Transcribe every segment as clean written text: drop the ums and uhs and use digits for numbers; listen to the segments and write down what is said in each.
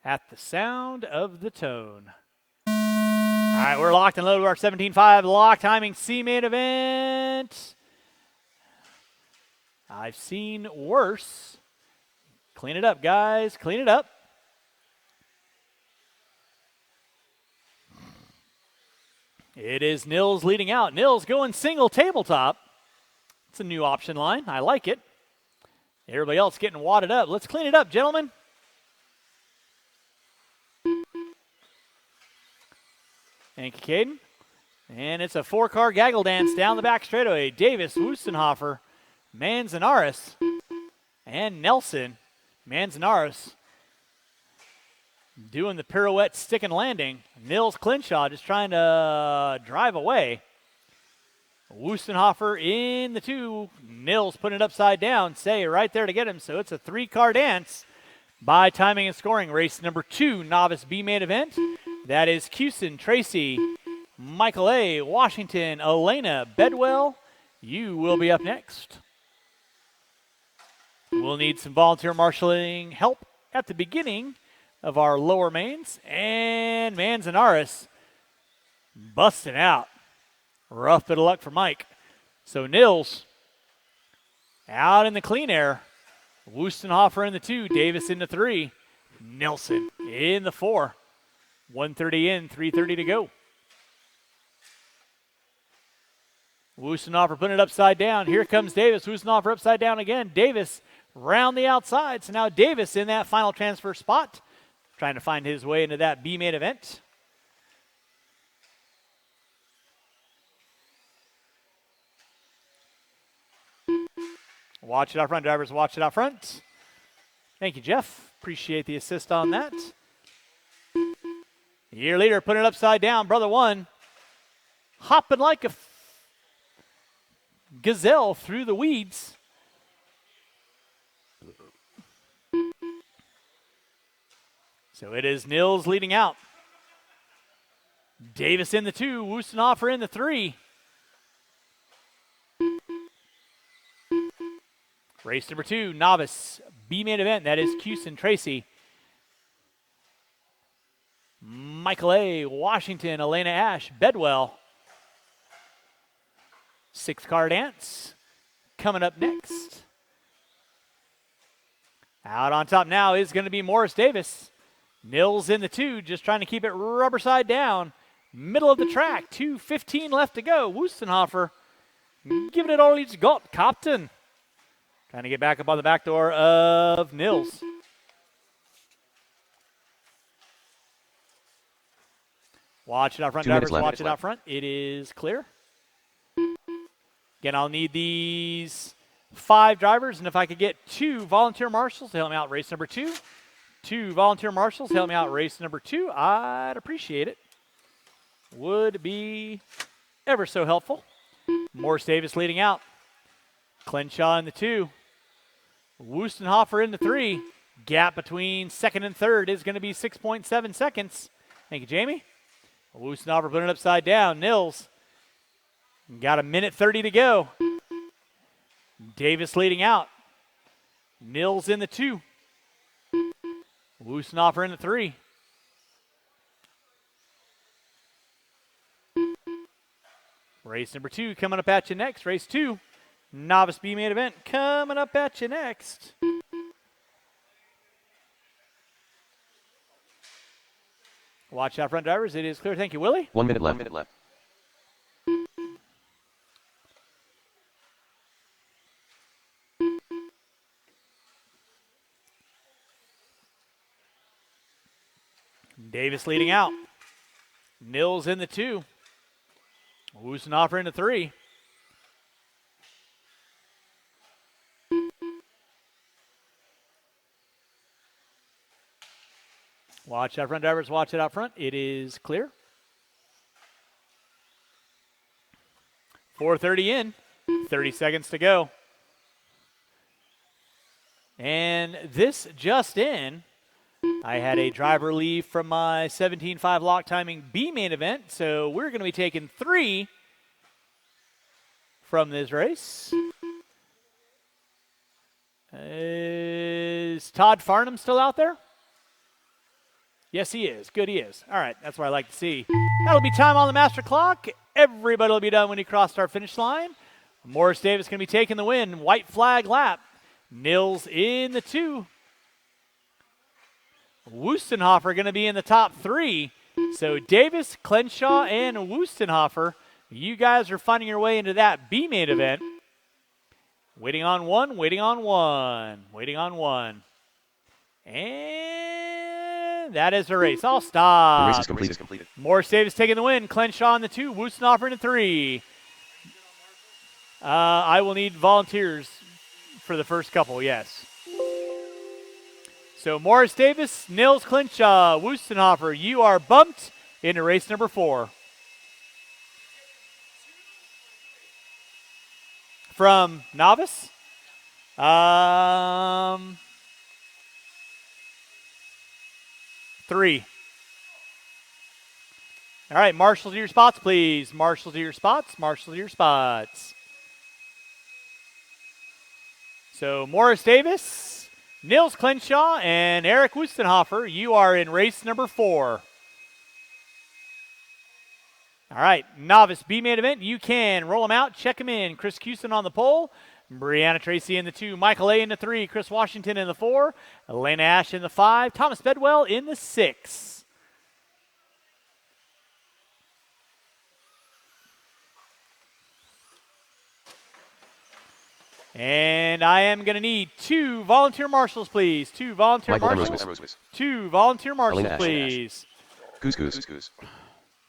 at the sound of the tone. All right, we're locked and loaded with our 17.5 lock timing C main event. I've seen worse. Clean it up, guys. Clean it up. It is Nils leading out. Nils going single tabletop. It's a new option line. I like it. Everybody else getting wadded up. Let's clean it up, gentlemen. Thank you, Caden. And it's a four-car gaggle dance down the back straightaway. Davis, Wustenhofer, Manzanares, and Nelson. Manzanares doing the pirouette stick and landing. Nils Clinshaw just trying to drive away. Wustenhofer in the 2. Nils putting it upside down. Say right there to get him. So it's a 3-car dance by timing and scoring. Race number 2, novice B main event. That is Cusin, Tracy, Michael A., Washington, Elena, Bedwell. You will be up next. We'll need some volunteer marshaling help at the beginning of our lower mains. And Manzanares busting out. Rough bit of luck for Mike. So Nils out in the clean air. Wustenhofer in the 2. Davis in the 3. Nelson in the 4. 130 in, 330 to go. Wustenhofer putting it upside down. Here comes Davis. Wustenhofer upside down again. Davis round the outside. So now Davis in that final transfer spot, trying to find his way into that B main event. Watch it out front, drivers. Watch it out front. Thank you, Jeff. Appreciate the assist on that. Year leader putting it upside down. Brother 1 hopping like a gazelle through the weeds. So it is Nils leading out. Davis in the 2. Wustenhofer in the 3. Race number 2, novice B main event. That is Cusin, Tracy, Michael A., Washington, Elena Ash, Bedwell. 6-car dance coming up next. Out on top now is going to be Morris Davis. Nils in the 2, just trying to keep it rubber side down. Middle of the track, 2:15 left to go. Wustenhofer giving it all he's got. Copton trying to get back up on the back door of Nils. Watch it out front, drivers. Watch it out front. It is clear. Again, I'll need these 5 drivers, and if I could get 2 volunteer marshals to help me out race number 2. 2 volunteer marshals to help me out race number 2. I'd appreciate it. Would be ever so helpful. Morris Davis leading out. Clinshaw in the 2. Wustenhofer in the 3. Gap between second and third is going to be 6.7 seconds. Thank you, Jamie. Wustenhofer putting it upside down. Nils got 1:30 to go. Davis leading out. Nils in the 2. Wustenhofer in the 3. Race number 2 coming up at you next. Race 2, novice B main event coming up at you next. Watch out front, drivers. It is clear. Thank you, Willie. 1 minute left. 1 minute left. Davis leading out. Nils in the 2. Wustenhofer in the 3. Watch out front, drivers. Watch it out front. It is clear. 4:30 in. 30 seconds to go. And this just in. I had a driver leave from my 17.5 lock timing B main event, so we're going to be taking 3 from this race. Is Todd Farnham still out there? Yes, he is. Good, he is. All right, that's what I like to see. That'll be time on the master clock. Everybody will be done when he crossed our finish line. Morris Davis going to be taking the win. White flag lap. Nils in the 2. Wustenhofer going to be in the top 3. So Davis, Clenshaw, and Wustenhofer, you guys are finding your way into that B main event. Waiting on one, waiting on one, waiting on one. And that is the race. I'll stop. The race is completed. Morris Davis taking the win. Clenshaw in the 2. Wustenhofer in the 3. I will need volunteers for the first couple, yes. So Morris Davis, Nils Clenshaw, Wustenhofer, you are bumped into race number 4. From novice, 3. All right, marshal to your spots, please. Marshal to your spots, marshal to your spots. So Morris Davis, Nils Clenshaw, and Eric Wustenhofer, you are in race number 4. All right, novice B main event, you can roll them out, check them in. Chris Cusin on the pole, Brianna Tracy in the 2, Michael A in the 3, Chris Washington in the 4, Elena Ash in the 5, Thomas Bedwell in the 6. And I am going to need 2 volunteer marshals, please. 2 volunteer marshals. 2 volunteer marshals, please. Goose.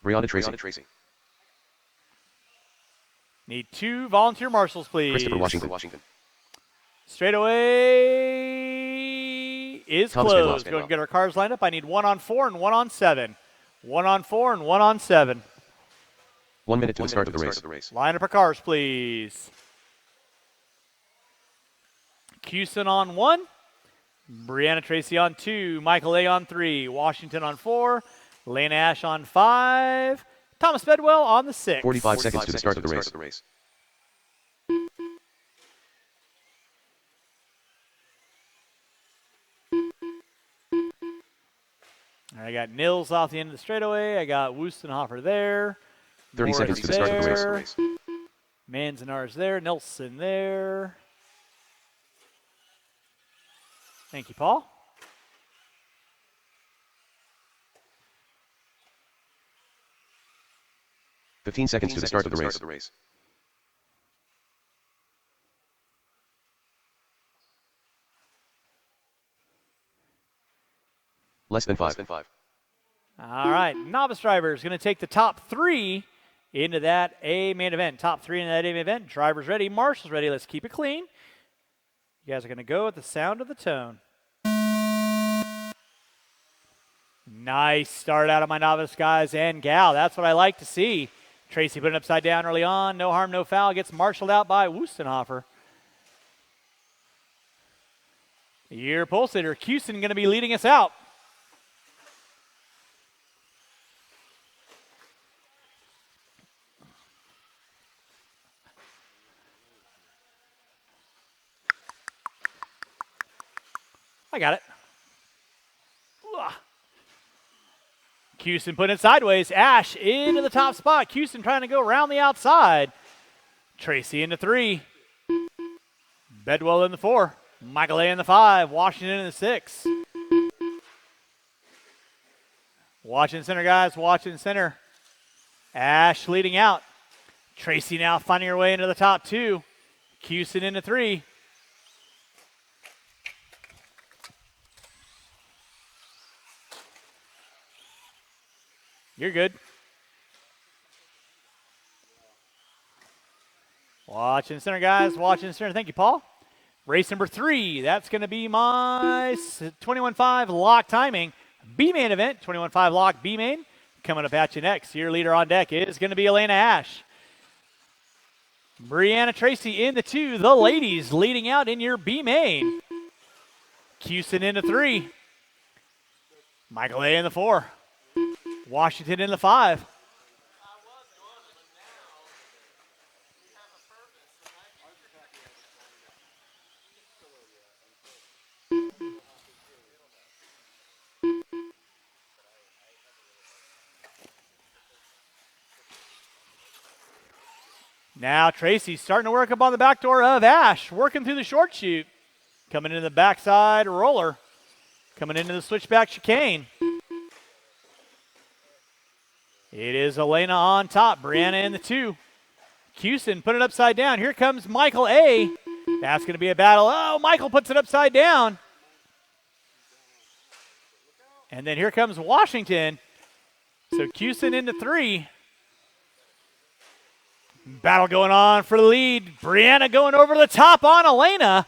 Brianna Tracy. Need 2 volunteer marshals, please. Christopher Washington. Straightaway is Thomas closed. Bedwell. Go and get our cars lined up. I need 1 on 4 and 1 on 7. 1 on 4 and 1 on 7. 1 minute to the start of the race. Line up our cars, please. Cusin on 1. Brianna Tracy on 2. Michael A on 3. Washington on 4. Lane Ash on 5. Thomas Bedwell on the 6. 45 seconds to the start of the race. I got Nils off the end of the straightaway. I got Wustenhofer there. 30 seconds to the start of the race. Manzanar's there. Nelson there. Thank you, Paul. Fifteen seconds to the start of the race. Less than 5. All right, novice driver is going to take the top 3 into that A main event. Top 3 into that A main event. Drivers ready, marshals ready. Let's keep it clean. You guys are going to go at the sound of the tone. Nice start out of my novice guys and gal. That's what I like to see. Tracy put it upside down early on. No harm, no foul. Gets marshaled out by Wustenhofer. Your pole sitter, Cusin, going to be leading us out. I got it. Cusin putting it sideways. Ash into the top spot. Cusin trying to go around the outside. Tracy in the 3. Bedwell in the 4. Michael A in the 5. Washington in the 6. Watching center, guys. Watching center. Ash leading out. Tracy now finding her way into the top 2. Cusin in the 3. You're good. Watching center, guys. Watching center. Thank you, Paul. Race number 3. That's going to be my 21.5 lock timing. B-main event. 21.5 lock B-main. Coming up at you next. Your leader on deck is going to be Elena Ash. Brianna Tracy in the 2. The ladies leading out in your B-main. Cusin in the 3. Michael A in the 4. Washington in the 5. Now Tracy's starting to work up on the back door of Ash, working through the short chute. Coming into the backside roller. Coming into the switchback chicane. It is Elena on top. Brianna in the 2. Cusin put it upside down. Here comes Michael A. That's going to be a battle. Oh, Michael puts it upside down. And then here comes Washington. So Cusin into 3. Battle going on for the lead. Brianna going over the top on Elena.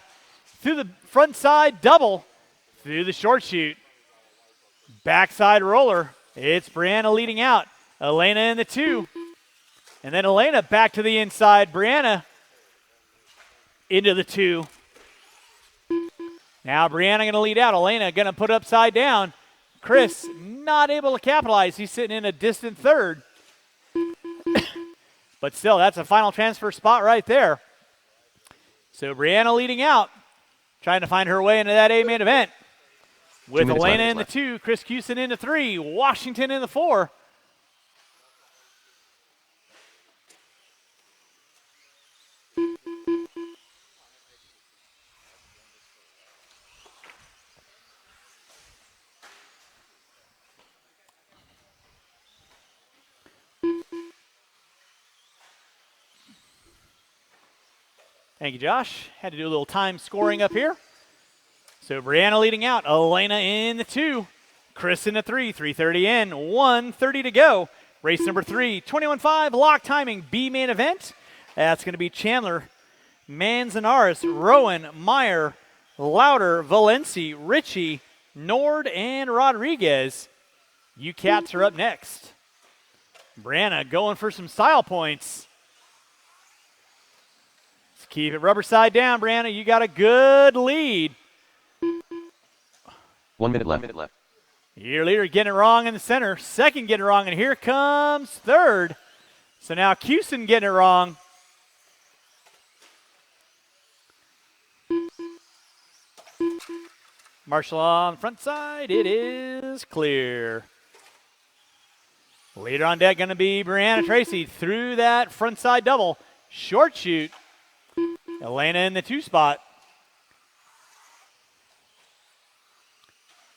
Through the front side double. Through the short chute. Backside roller. It's Brianna leading out. Elena in the 2. And then Elena back to the inside. Brianna into the 2. Now Brianna going to lead out. Elena going to put upside down. Chris not able to capitalize. He's sitting in a distant 3rd. But still, that's a final transfer spot right there. So Brianna leading out. Trying to find her way into that A main event. With Elena in the 2. Chris Cusin in the 3. Washington in the 4. Thank you, Josh. Had to do a little time scoring up here. So Brianna leading out. Elena in the 2. Chris in the 3. 3:30 in. 1:30 to go. Race number 3. 21.5 lock timing B main event. That's going to be Chandler, Manzanares, Rowan, Meyer, Lauder, Valenci, Ritchie, Nord, and Rodriguez. You cats are up next. Brianna going for some style points. Keep it rubber side down, Brianna. You got a good lead. 1 minute left. Your leader getting it wrong in the center. Second getting it wrong, and here comes third. So now Cusin getting it wrong. Marshall on front side. It is clear. Leader on deck going to be Brianna Tracy through that front side double. Short chute. Elena in the 2 spot.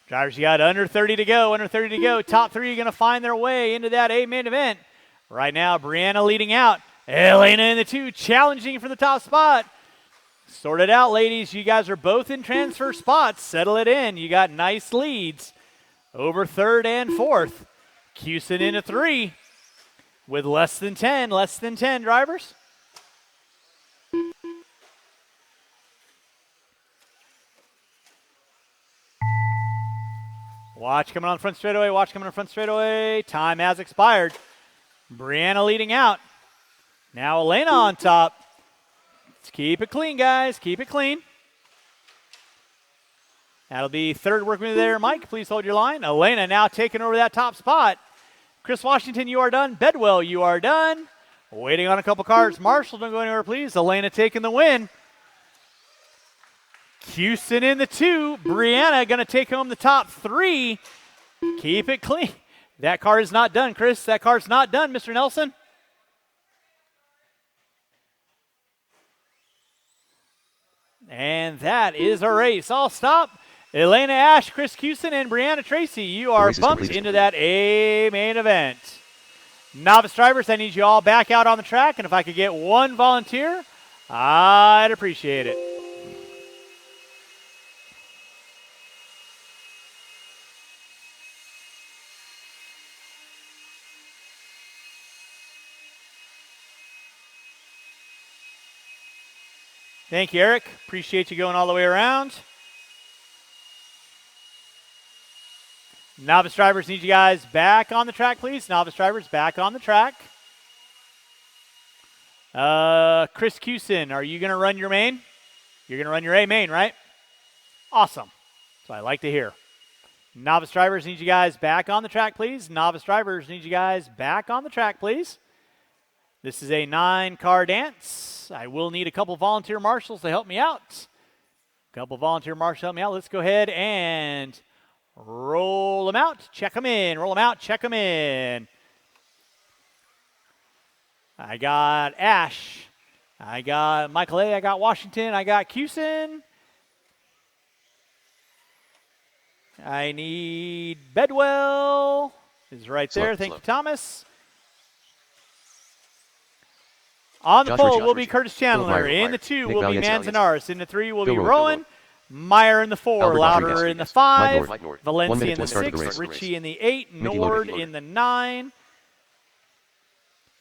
Drivers, you got under 30 to go. Top 3 are going to find their way into that A main event. Right now, Brianna leading out. Elena in the 2, challenging for the top spot. Sort it out, ladies. You guys are both in transfer spots. Settle it in. You got nice leads over 3rd and 4th. Cusin into 3 with less than 10 drivers. Watch coming on front straightaway. Time has expired. Brianna leading out. Now Elena on top. Let's keep it clean, guys. Keep it clean. That'll be 3rd working there, Mike. Please hold your line. Elena now taking over that top spot. Chris Washington, you are done. Bedwell, you are done. Waiting on a couple cars. Marshall, don't go anywhere, please. Elena taking the win. Cusin in the 2. Brianna going to take home the top 3. Keep it clean. That car is not done, Chris. That car's not done, Mr. Nelson. And that is a race. All stop. Elena Ash, Chris Cusin, and Brianna Tracy, you are bumped into that A main event. Novice drivers, I need you all back out on the track, and if I could get one volunteer, I'd appreciate it. Thank you, Eric. Appreciate you going all the way around. Novice drivers, need you guys back on the track, please. Novice drivers, back on the track. Chris Cusin, are you going to run your main? You're going to run your A main, right? Awesome. That's what I like to hear. Novice drivers, need you guys back on the track, please. Novice drivers, need you guys back on the track, please. This is a 9-car dance. I will need a couple volunteer marshals to help me out. Let's go ahead and roll them out. Check them in. Roll them out. Check them in. I got Ash I got Michael A. I got Washington. I got Cusin. I need Bedwell. Is right there. Thank you, Thomas. On the pole will be Curtis Chandler. In the 2 will be Manzanares. In the 3 will be Rowan. Meyer in the 4. Louder in the 5. Valencia in the 6. Richie in the 8. Nord in the 9.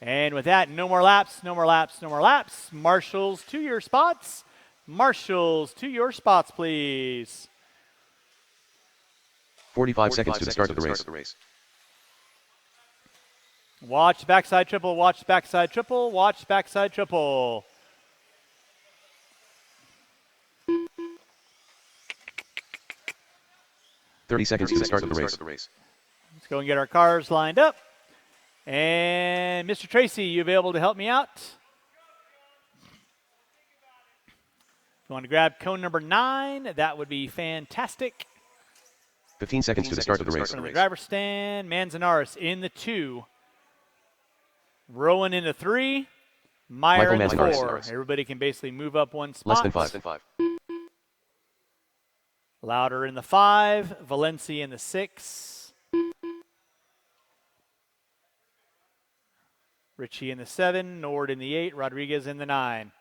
And with that, no more laps, no more laps, no more laps. Marshals to your spots. Marshals to your spots, please. 45 seconds to the start of the race. Watch backside triple, watch backside triple, watch backside triple. Thirty seconds to the start of the race. Let's go and get our cars lined up. And Mr. Tracy, you available to help me out? If you want to grab cone number 9, that would be fantastic. 15 seconds to the start of the race. From the driver's stand, Manzanares in the 2. Rowan in the 3. Meyer in the 4. Everybody can basically move up one spot. Less than 5. Louder in the 5. Valencia in the 6. Richie in the 7. Nord in the 8. Rodriguez in the 9.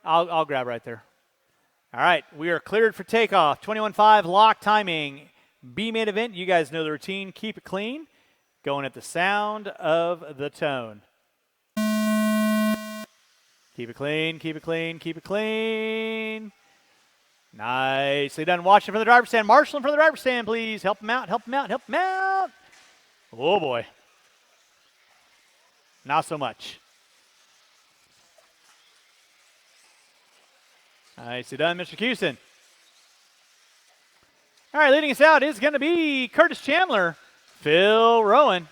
I'll grab right there. All right, we are cleared for takeoff. 21.5 lock timing. B main event, you guys know the routine. Keep it clean. Going at the sound of the tone. Keep it clean, keep it clean, keep it clean. Nicely done. Watching from the driver's stand. Marshalling from the driver's stand, please. Help him out, help him out, help him out. Oh, boy. Not so much. Nicely done, Mr. Cusin. All right, leading us out is going to be Curtis Chandler, Phil Rowan.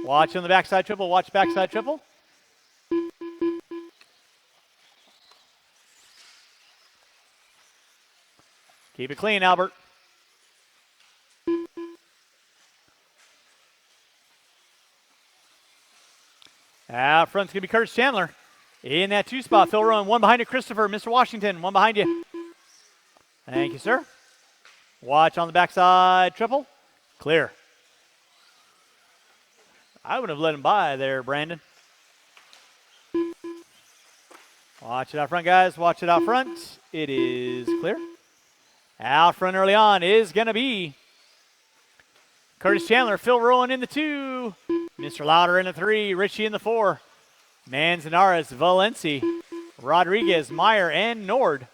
Watch on the backside triple, watch backside triple. Keep it clean, Albert. Out front's going to be Curtis Chandler. In that 2 spot, Phil Rowan. One behind you, Christopher. Mr. Washington, one behind you. Thank you, sir. Watch on the backside triple. Clear. I would have let him by there, Brandon. Watch it out front, guys. Watch it out front. It is clear. Out front early on is going to be Curtis Chandler. Phil Rowan in the 2. Mr. Louder in the 3. Richie in the 4. Manzanares, Valencia, Rodriguez, Meyer, and Nord.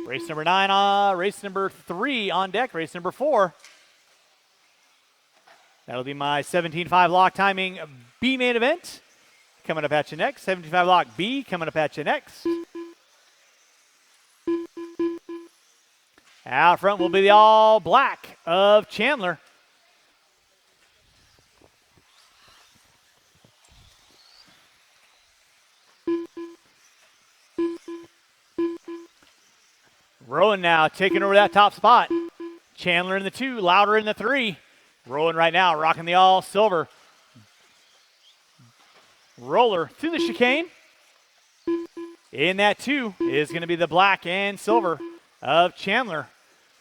Race number 9, race number 3 on deck. Race number 4. That'll be my 17.5 lock timing B main event. Coming up at you next. 17.5 lock B coming up at you next. Out front will be the all black of Chandler. Rowan now taking over that top spot. Chandler in the 2, Louder in the 3. Rowan right now rocking the all silver. Roller through the chicane. In that 2 is going to be the black and silver of Chandler.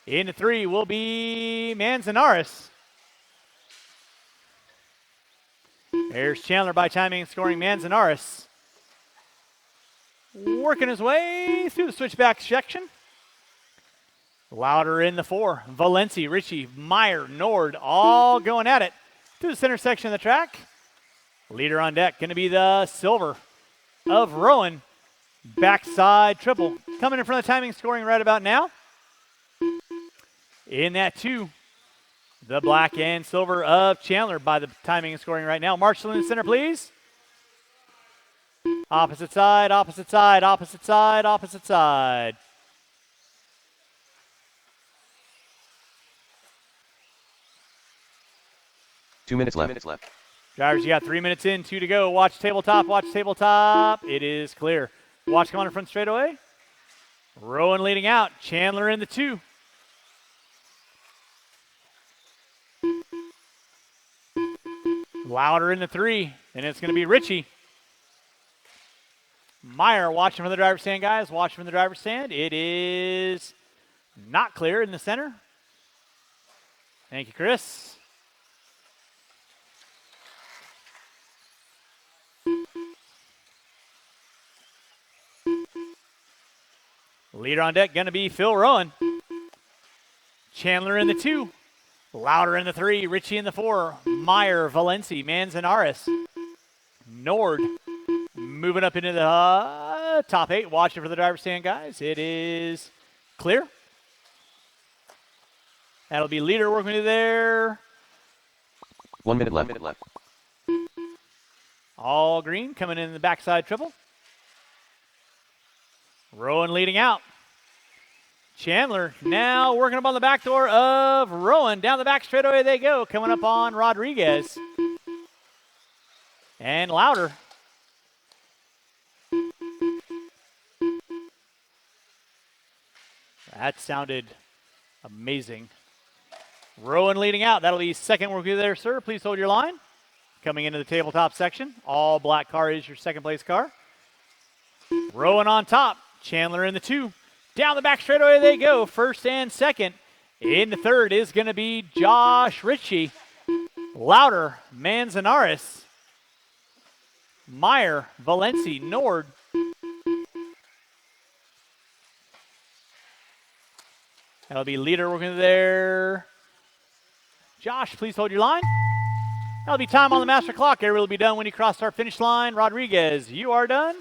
In the 3 will be Manzanares. There's Chandler by timing and scoring. Manzanares working his way through the switchback section. Louder in the 4. Valencia, Richie, Meyer, Nord, all going at it through the center section of the track. Leader on deck, going to be the silver of Rowan. Backside triple. Coming in front of the timing, scoring right about now. In that 2, the black and silver of Chandler by the timing and scoring right now. Marshall in the center, please. Opposite side, opposite side, opposite side, opposite side. Two minutes left. Drivers, you got 3 minutes in, 2 to go. Watch tabletop, watch tabletop. It is clear. Watch come on in front straightaway. Rowan leading out. Chandler in the 2. Louder in the 3, and it's going to be Richie. Meyer watching from the driver's stand, guys. Watching from the driver's stand. It is not clear in the center. Thank you, Chris. Leader on deck going to be Phil Rowan. Chandler in the 2. Louder in the 3. Richie in the 4. Meyer, Valenci, Manzanares. Nord moving up into the top 8. Watching for the driver's stand, guys. It is clear. That'll be leader working with there. 1 minute left. All green coming in the backside triple. Rowan leading out. Chandler now working up on the back door of Rowan. Down the back straightaway they go. Coming up on Rodriguez. And Louder. That sounded amazing. Rowan leading out. That'll be second work there, sir. Please hold your line. Coming into the tabletop section. All black car is your second place car. Rowan on top. Chandler in the 2. Down the back straightaway they go. First and second. In the third is going to be Josh Ritchie. Louder, Manzanares. Meyer, Valenci, Nord. That'll be leader working there. Josh, please hold your line. That'll be time on the master clock. Everybody will be done when you cross our finish line. Rodriguez, you are done.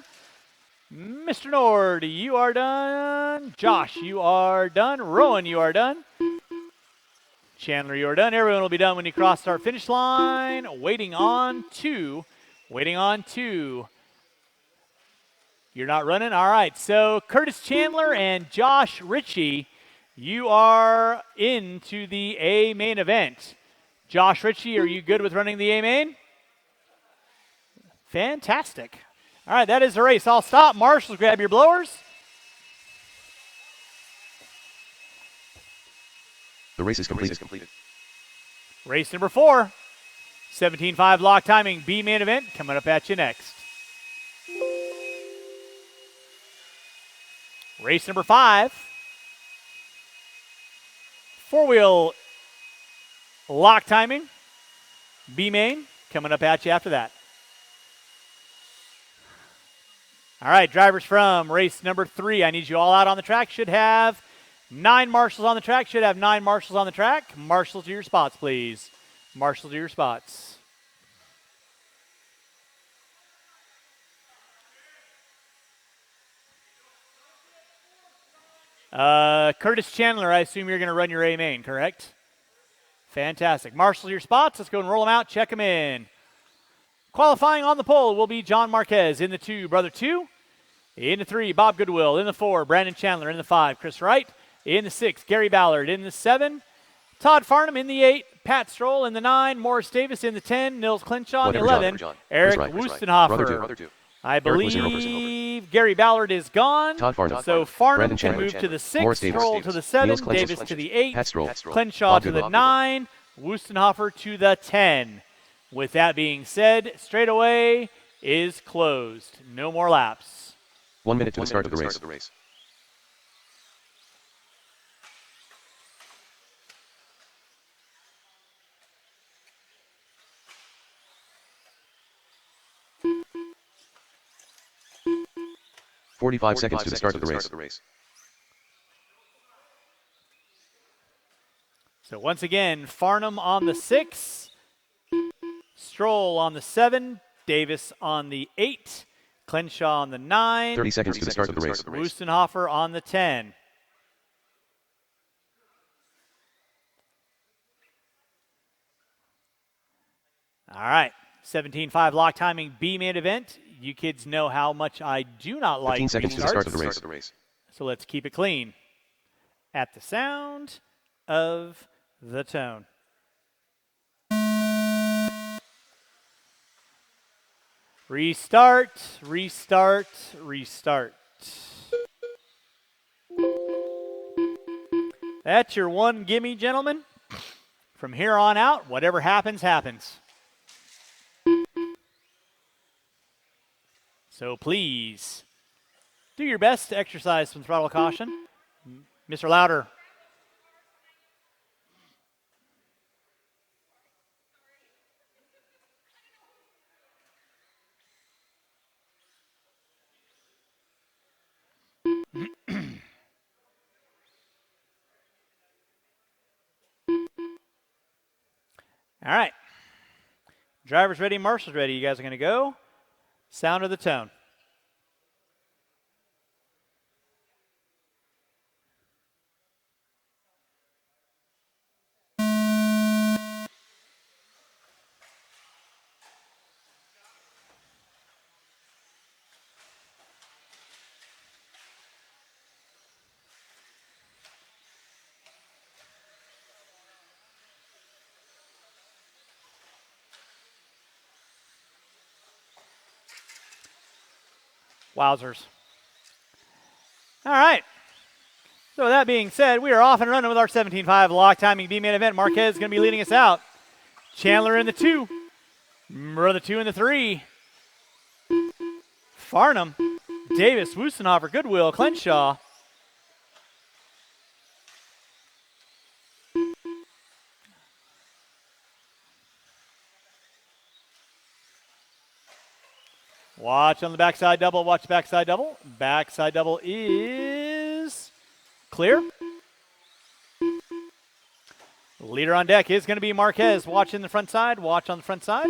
Mr. Nord, you are done. Josh, you are done. Rowan, you are done. Chandler, you are done. Everyone will be done when you cross our finish line. Waiting on 2. Waiting on 2. You're not running? All right. So Curtis Chandler and Josh Ritchie, you are into the A main event. Josh Ritchie, are you good with running the A main? Fantastic. All right, that is the race. I'll stop. Marshals, grab your blowers. The race is completed. Race number 4. 17.5 lock timing. B main event coming up at you next. Race number 5. 4-wheel lock timing. B main coming up at you after that. All right, drivers from race number 3. I need you all out on the track. Should have 9 marshals on the track. Should have 9 marshals on the track. Marshals to your spots, please. Marshals to your spots. Curtis Chandler, I assume you're going to run your A main, correct? Fantastic. Marshals to your spots. Let's go and roll them out. Check them in. Qualifying on the pole will be John Marquez in the 2, Brother 2. In the 3, Bob Goodwill. In the 4, Brandon Chandler. In the 5, Chris Wright. In the 6, Gary Ballard. In the 7, Todd Farnham. In the 8, Pat Stroll. In the 9, Morris Davis. In the 10, Nils Clinshaw. In the 11, Eric Wustenhofer. I believe Gary Ballard is gone. Todd Farnham. So Farnham can move to the 6, Stroll to the 7, Davis to the 8, Clinshaw to the 9, Wustenhofer to the 10. With that being said, straightaway is closed. No more laps. 1 minute to the start of the race. "45 seconds to the start of the race. So once again, Farnham on the 6, Stroll on the 7, Davis on the 8, Clinshaw on the 9, 30 seconds to the start of the race. Wustenhofer on the 10. All right, 17.5 lock timing B main event. You kids know how much I do not like 15 seconds to the start of the race. So let's keep it clean. At the sound of the tone. Restart, restart, restart. That's your one gimme, gentlemen. From here on out, whatever happens, happens. So please do your best to exercise some throttle caution. Mr. Louder. All right. Driver's ready, marshal's ready. You guys are going to go. Sound of the tone. Wowzers. All right. So with that being said, we are off and running with our 17.5 lock timing B-main event. Marquez is going to be leading us out. Chandler in the 2. Brother 2 in the 3. Farnham, Davis, Wustenhofer, Goodwill, Clenshaw. Watch on the backside double. Watch backside double. Backside double is clear. Leader on deck is going to be Marquez. Watch in the front side. Watch on the front side.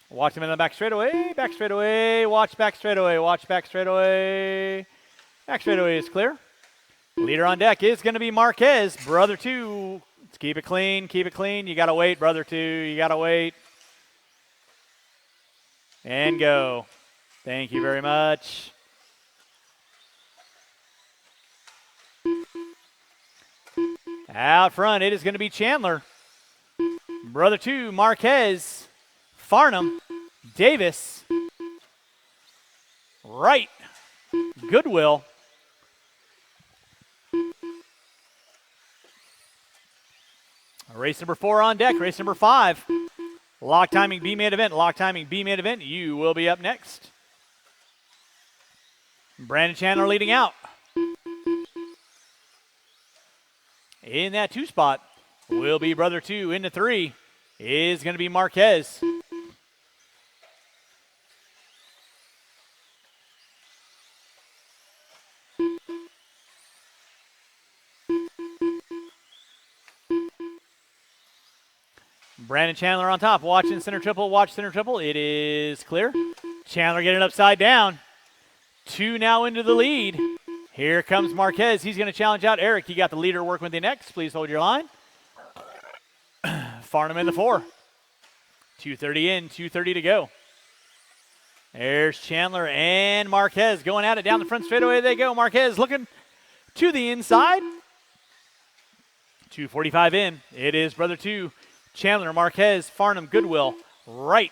Watch him in the back straightaway. Back straightaway. Watch back straightaway. Watch back straightaway. Back straightaway is clear. Leader on deck is going to be Marquez. Brother 2. Let's keep it clean. Keep it clean. You got to wait, brother 2. You got to wait. And go. Thank you very much. Out front, it is going to be Chandler. Brother 2, Marquez. Farnham. Davis. Wright. Goodwill. Race number 4 on deck. Race number 5. Lock timing B-main event. Lock timing B-main event. You will be up next. Brandon Chandler leading out. In that 2 spot will be brother 2. Into 3 is going to be Marquez. Brandon Chandler on top. Watching center triple. Watch center triple. It is clear. Chandler getting upside down. 2 now into the lead. Here comes Marquez. He's going to challenge out Eric. You got the leader working with you next. Please hold your line. Farnham in the 4. 2:30 in, 2:30 to go. There's Chandler and Marquez going at it down the front straightaway. They go. Marquez looking to the inside. 2:45 in. It is brother 2. Chandler, Marquez, Farnham, Goodwill, Wright,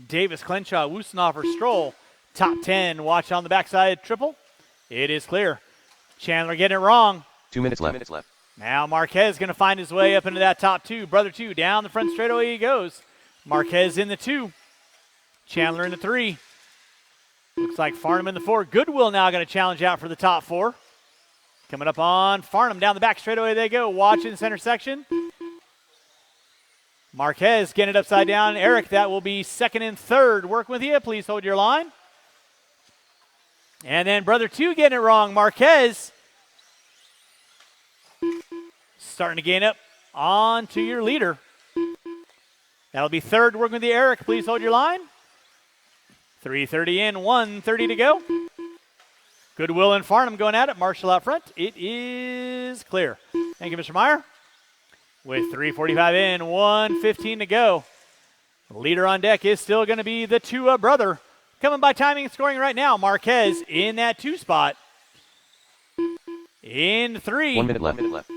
Davis, Clenshaw, Wustenhofer, Stroll. Top 10. Watch on the backside triple. It is clear. Chandler getting it wrong. 2 minutes left. Now Marquez going to find his way up into that top 2. Brother 2 down the front straightaway he goes. Marquez in the 2. Chandler in the 3. Looks like Farnham in the 4. Goodwill now going to challenge out for the top 4. Coming up on Farnham down the back straightaway they go. Watch in center section. Marquez getting it upside down. Eric, that will be 2nd and 3rd. Work with you. Please hold your line. And then brother 2 getting it wrong. Marquez starting to gain up onto your leader. That'll be 3rd. Working with you, Eric. Please hold your line. 3:30 in, 1:30 to go. Goodwill and Farnham going at it. Marshall out front. It is clear. Thank you, Mr. Meyer. With 3:45 in, 1:15 to go. Leader on deck is still going to be the Tua brother. Coming by timing and scoring right now. Marquez in that 2 spot. In 3. 1 minute left.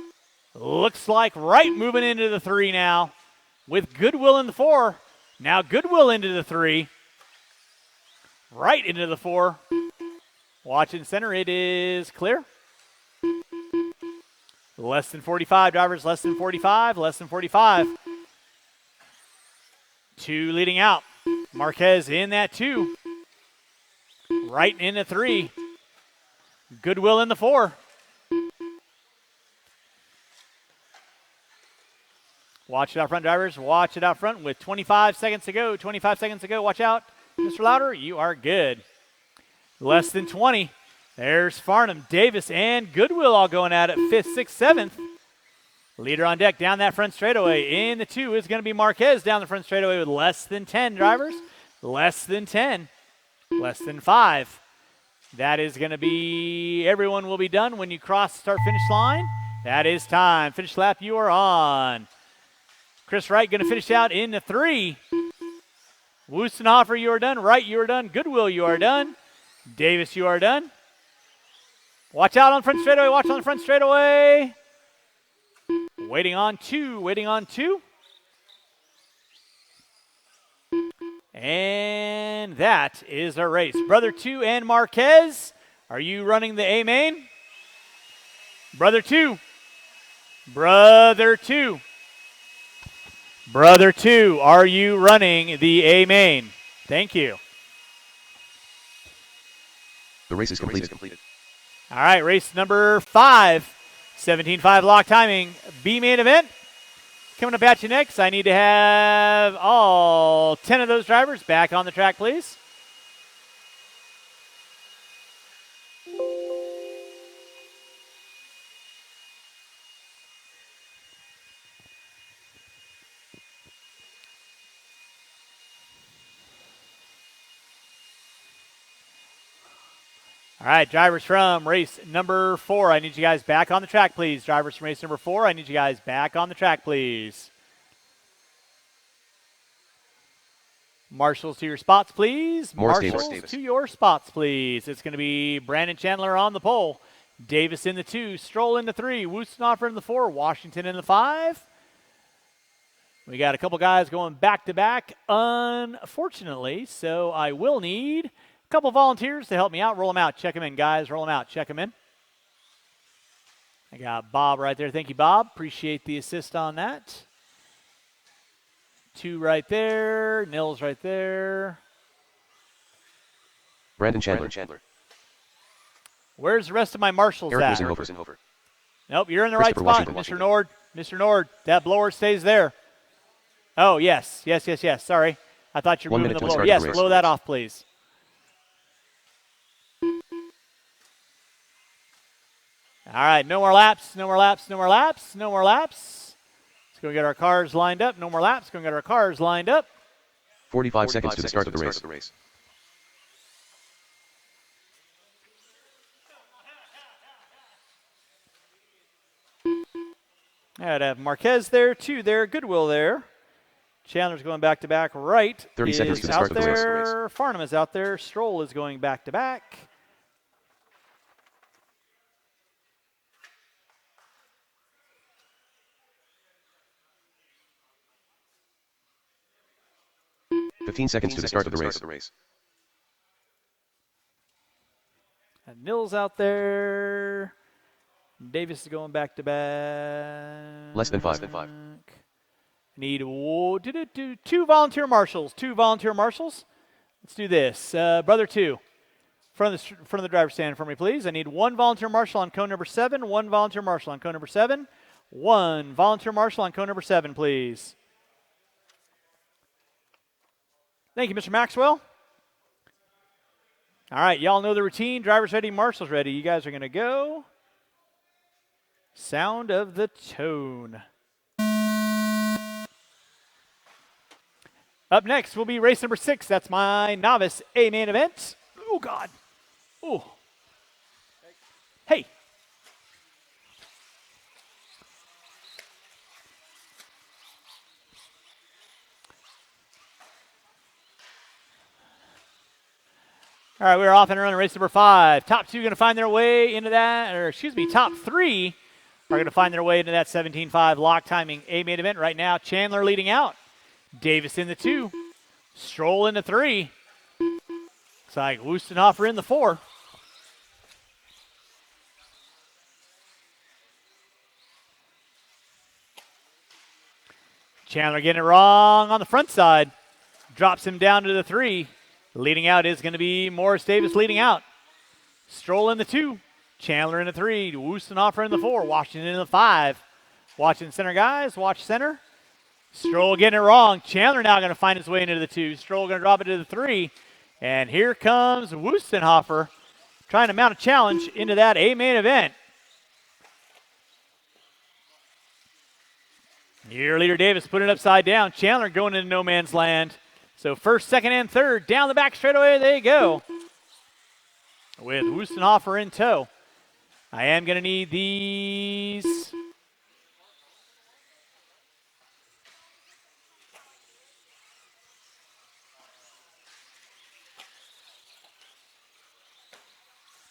Looks like Wright moving into the 3 now. With Goodwill in the 4. Now Goodwill into the 3. Wright into the 4. Watch in center. It is clear. Less than 45, drivers, less than 45, less than 45. 2 leading out. Marquez in that 2. Right in the 3. Goodwill in the 4. Watch it out front, drivers. Watch it out front with 25 seconds to go. 25 seconds to go. Watch out. Mr. Louder, you are good. Less than 20. There's Farnham, Davis, and Goodwill all going at it. 5th, 6th, 7th. Leader on deck down that front straightaway. In the 2 is going to be Marquez down the front straightaway with less than 10 drivers. Less than 10. Less than 5. That is going to be, everyone will be done when you cross the start-finish line. That is time. Finish lap, you are on. Chris Wright going to finish out in the 3. Wustenhofer, you are done. Wright, you are done. Goodwill, you are done. Davis, you are done. Watch out on front straightaway. Watch on the front straightaway. Waiting on 2. Waiting on 2. And that is our race. Brother 2 and Marquez, are you running the A main? Brother 2. Brother 2. Brother 2, are you running the A main? Thank you. The race is completed. All right, race number 5. 17.5 lock timing. B main event. Coming up at you next, I need to have all 10 of those drivers back on the track, please. All right, drivers from race number 4, I need you guys back on the track, please. Drivers from race number 4, I need you guys back on the track, please. Marshals to your spots, please. Marshals to your spots, please. It's going to be Brandon Chandler on the pole. Davis in the 2, Stroll in the 3, Wustenhofer in the 4, Washington in the 5. We got a couple guys going back-to-back, unfortunately, so I will need couple volunteers to help me out. Roll them out. Check them in, guys. Roll them out. Check them in. I got Bob right there. Thank you, Bob. Appreciate the assist on that. 2 right there. Nils right there. Brandon Chandler. Where's the rest of my marshals Eric at? Rosenhofer. Nope, you're in the right spot, Mr. Nord. Mr. Nord, that blower stays there. Oh, yes. Sorry. I thought you were moving the blower. Yes, blow that off, please. All right, no more laps. Let's go get our cars lined up. No more laps. Go get our cars lined up. 45 seconds to the start of the race. I'd have Marquez there, 2 there, Goodwill there. Chandler's going back-to-back. Wright 30 seconds to the start of the race. Farnham is out there. Stroll is going back-to-back. Fifteen seconds to the start of the race. And Nils out there. Davis is going back-to-back. Less than 5. Need 2 volunteer marshals. 2 volunteer marshals. Let's do this. Brother 2, front of the driver's stand for me, please. I need 1 volunteer marshal on cone number 7. 1 volunteer marshal on cone number 7. 1 volunteer marshal on cone number 7, please. Thank you, Mr. Maxwell. All right, y'all know the routine. Drivers ready, marshals ready. You guys are going to go. Sound of the tone. Up next will be race number 6. That's my novice A main event. Oh, God. Oh. Hey. All right, we're off and running race number 5. Top 2 going to find their way into that, top 3 are going to find their way into that 17.5 lock timing A main event. Right now, Chandler leading out. Davis in the 2. Stroll in the 3. Looks like Wustenhofer in the 4. Chandler getting it wrong on the front side. Drops him down to the 3. Leading out is going to be Morris Davis leading out. Stroll in the 2. Chandler in the 3. Wustenhofer in the 4. Washington in the 5. Watching center, guys. Watch center. Stroll getting it wrong. Chandler now going to find his way into the 2. Stroll going to drop it to the 3. And here comes Wustenhofer trying to mount a challenge into that A main event. Your leader Davis put it upside down. Chandler going into no man's land. So first, second, and third down the back straightaway they go. With Wustenhofer in tow. I am going to need these.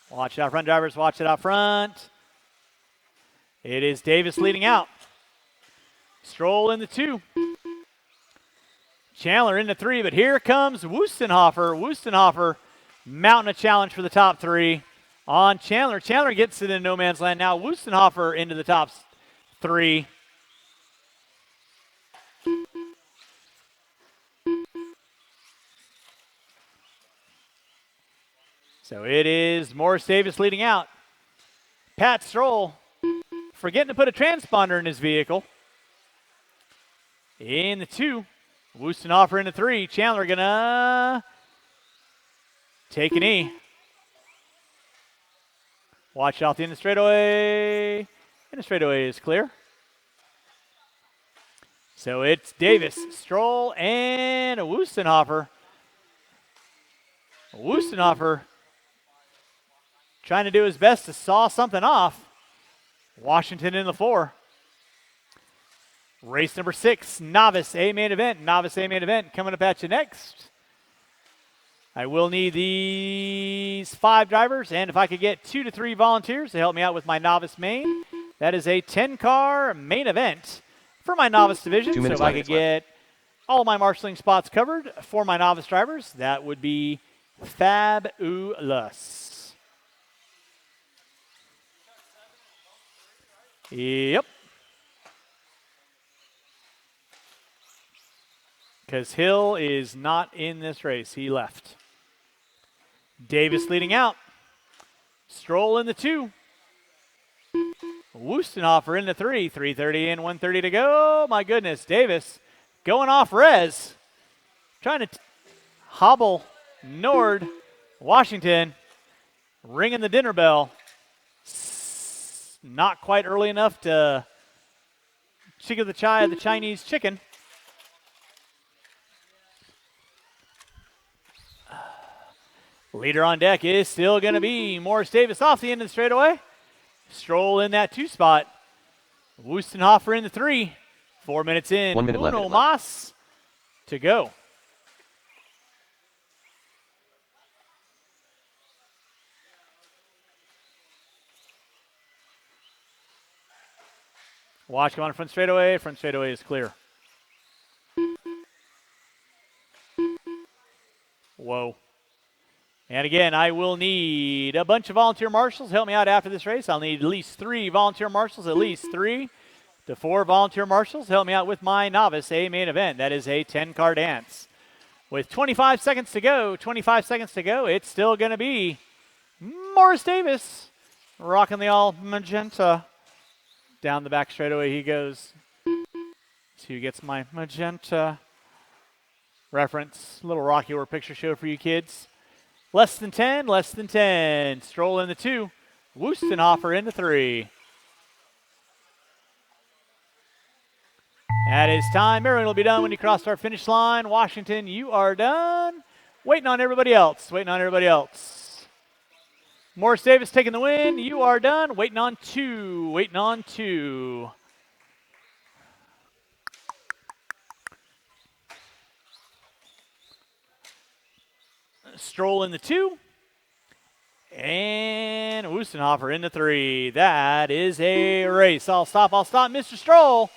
Watch it out front, drivers. Watch it out front. It is Davis leading out. Stroll in the 2. Chandler in the 3, but here comes Wustenhofer. Wustenhofer mounting a challenge for the top 3 on Chandler. Chandler gets it in no man's land now. Wustenhofer into the top 3. So it is Morris Davis leading out. Pat Stroll forgetting to put a transponder in his vehicle. In the 2. Wustenhofer in the 3. Chandler gonna take an E. Watch out the end of the straightaway. And the straightaway is clear. So it's Davis, Stroll, and Wustenhofer. Wustenhofer trying to do his best to saw something off. Washington in the 4. Race number 6, Novice A main event. Novice A main event coming up at you next. I will need these 5 drivers, and if I could get 2 to 3 volunteers to help me out with my Novice main, that is a 10-car main event for my Novice division. So if I could get all my marshalling spots covered for my Novice drivers, that would be fabulous. Yep. Because Hill is not in this race. He left. Davis leading out. Stroll in the 2. Wustenhofer in the 3. 3:30 in, 1:30 to go. My goodness, Davis going off res. Trying to hobble Nord. Washington ringing the dinner bell. Not quite early enough to chicken the chai of the Chinese chicken. Leader on deck is still going to be Morris Davis off the end of the straightaway. Stroll in that 2 spot. Wustenhofer in the 3. 4 minutes in. 1 minute left. Uno Mas to go. Watch come on front straightaway. Front straightaway is clear. Whoa. And again, I will need a bunch of volunteer marshals. Help me out after this race. I'll need at least 3 volunteer marshals, at least 3 to 4 volunteer marshals. Help me out with my Novice A main event. That is a 10-car dance. With 25 seconds to go, it's still going to be Morris Davis rocking the all magenta. Down the back straightaway he goes. See who gets my magenta reference. Little Rocky Horror Picture Show for you kids. Less than 10, less than 10. Stroll in the 2. Wustenhofer in the 3. That is time. Everyone will be done when you cross our finish line. Washington, you are done. Waiting on everybody else. Morris Davis taking the win. You are done. Waiting on 2. Stroll in the 2. And Wustenhofer in the 3. That is a race. I'll stop. Mr. Stroll,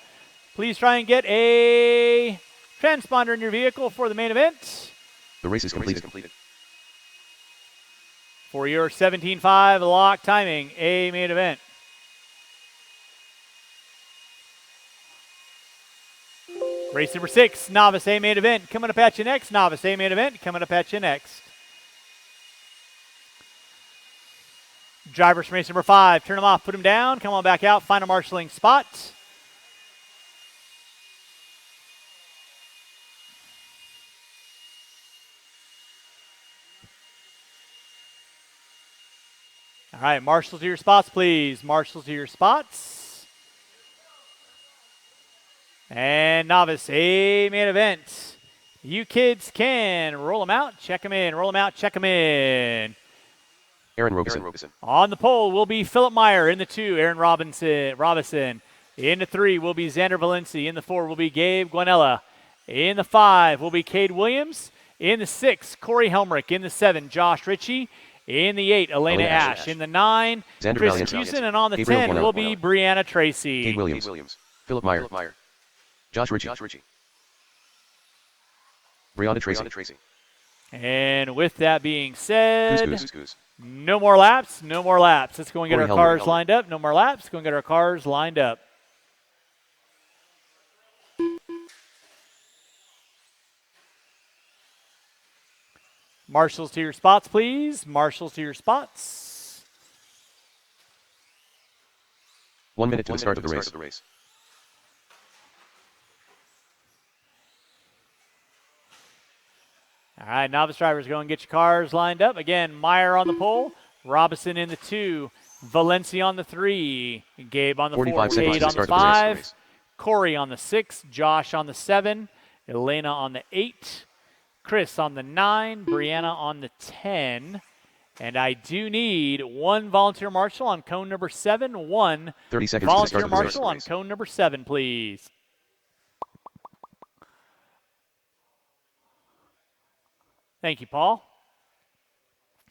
please try and get a transponder in your vehicle for the main event. The race is completed. For your 17.5 lock timing, A main event. Race number 6, Novice A main event, coming up at you next. Novice A main event, coming up at you next. Drivers from race number 5, turn them off, put them down, come on back out, find a marshalling spot. All right, marshals to your spots, please. Marshals to your spots. And Novice A main event. You kids can roll them out, check them in, roll them out, check them in. Aaron Robison. On the pole will be Philip Meyer. In the 2, Aaron Robinson. In the 3 will be Xander Valencia. In the 4 will be Gabe Guanella. In the 5 will be Cade Williams. In the 6, Corey Helmrich. In the 7, Josh Ritchie. In the 8, Elena Ash. In the 9, Xander Chris Valiant. Houston. And on the Gabriel 10 will be Brianna Tracy. Cade Williams. Philip Meyer. Josh Ritchie. Brianna Tracy. And with that being said, Goose. no more laps. Let's go and get Corey our cars Helmrich. lined up. No more laps. Go and get our cars lined up. Marshals to your spots, please. Marshals to your spots. 1 minute to the start of the race. All right, novice drivers, go and get your cars lined up. Again, Meyer on the pole, Robinson in the 2, Valencia on the 3, Gabe on the 4, 45 seconds Cade to on the start 5, race. Corey on the 6, Josh on the 7, Elena on the 8, Chris on the 9, Brianna on the 10. And I do need 1 volunteer marshal on cone number 7, 1 30 seconds to the start volunteer of the race. marshal on cone number 7, please. Thank you, Paul.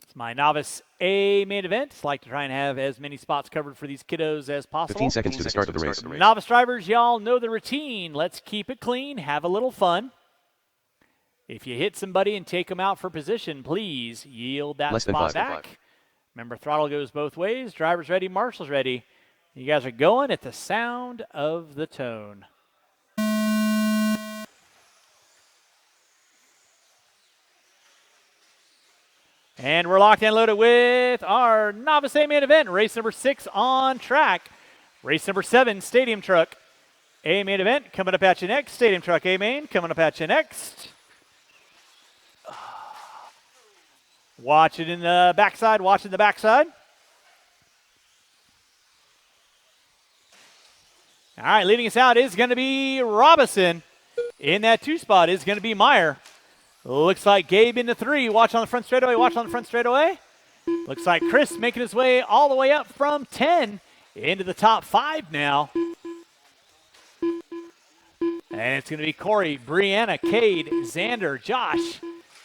It's my Novice A main event. I like to try and have as many spots covered for these kiddos as possible. 15 seconds to the start of the race. Novice drivers, y'all know the routine. Let's keep it clean, have a little fun. If you hit somebody and take them out for position, please yield that spot back. Remember, throttle goes both ways. Drivers ready, marshals ready. You guys are going at the sound of the tone. And we're locked and loaded with our Novice A main event. Race number 6 on track. Race number 7, Stadium Truck A main event. Coming up at you next. Stadium Truck A main. Coming up at you next. Watch it in the backside. Watch in the backside. All right, leading us out is going to be Robinson. In that 2 spot is going to be Meyer. Looks like Gabe in the 3. Watch on the front straightaway. Watch on the front straightaway. Looks like Chris making his way all the way up from 10 into the top 5 now. And it's going to be Corey, Brianna, Cade, Xander, Josh.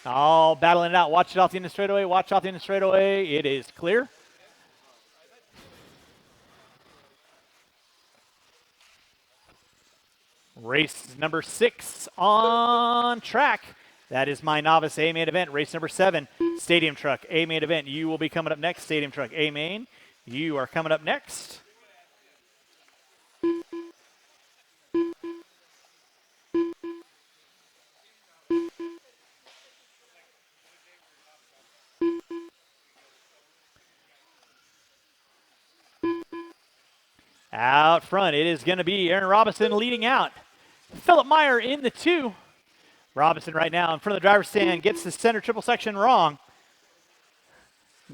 All battling it out. Watch it off the end of the straightaway. Watch off the end of the straightaway. It is clear. Race number 6 on track. That is my Novice A main event. Race number 7, Stadium Truck A main event. You will be coming up next. Stadium Truck A main. You are coming up next. Out front, it is going to be Aaron Robinson leading out. Philip Meyer in the 2. Robinson right now in front of the driver's stand, gets the center triple section wrong.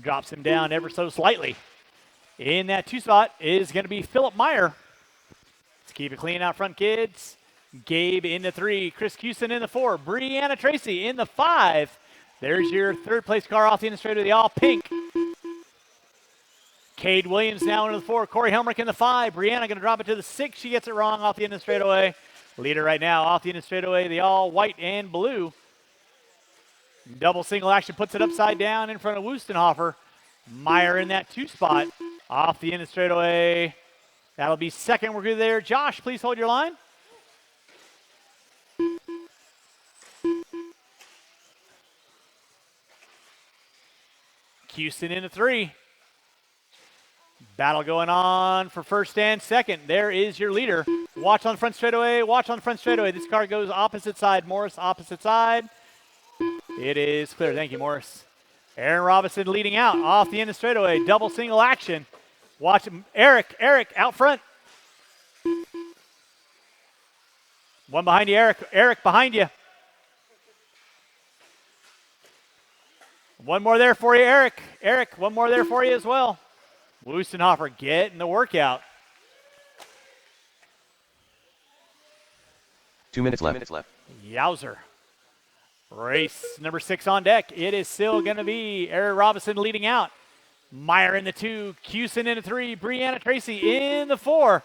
Drops him down ever so slightly. In that 2 spot is going to be Philip Meyer. Let's keep it clean out front, kids. Gabe in the 3, Chris Houston in the 4, Brianna Tracy in the 5. There's your 3rd place car off the end straight of the all pink. Cade Williams now into the 4, Corey Helmrich in the 5, Brianna going to drop it to the 6. She gets it wrong off the end of the straightaway. Leader right now off the end of the straightaway, the all white and blue. Double single action puts it upside down in front of Wustenhofer. Meyer in that 2 spot off the end of the straightaway. That'll be 2nd. We're good there. Josh, please hold your line. Houston in the 3. Battle going on for 1st and 2nd. There is your leader. Watch on the front straightaway. Watch on the front straightaway. This car goes opposite side. Morris, opposite side. It is clear. Thank you, Morris. Aaron Robinson leading out off the end of straightaway. Double single action. Watch him. Eric out front. One behind you, Eric. Eric behind you. One more there for you, Eric. Eric, one more there for you as well. Wustenhofer getting the workout. 2 minutes left. Yowzer. Race number 6 on deck. It is still going to be Aaron Robinson leading out. Meyer in the 2, Cusin in the 3, Brianna Tracy in the 4.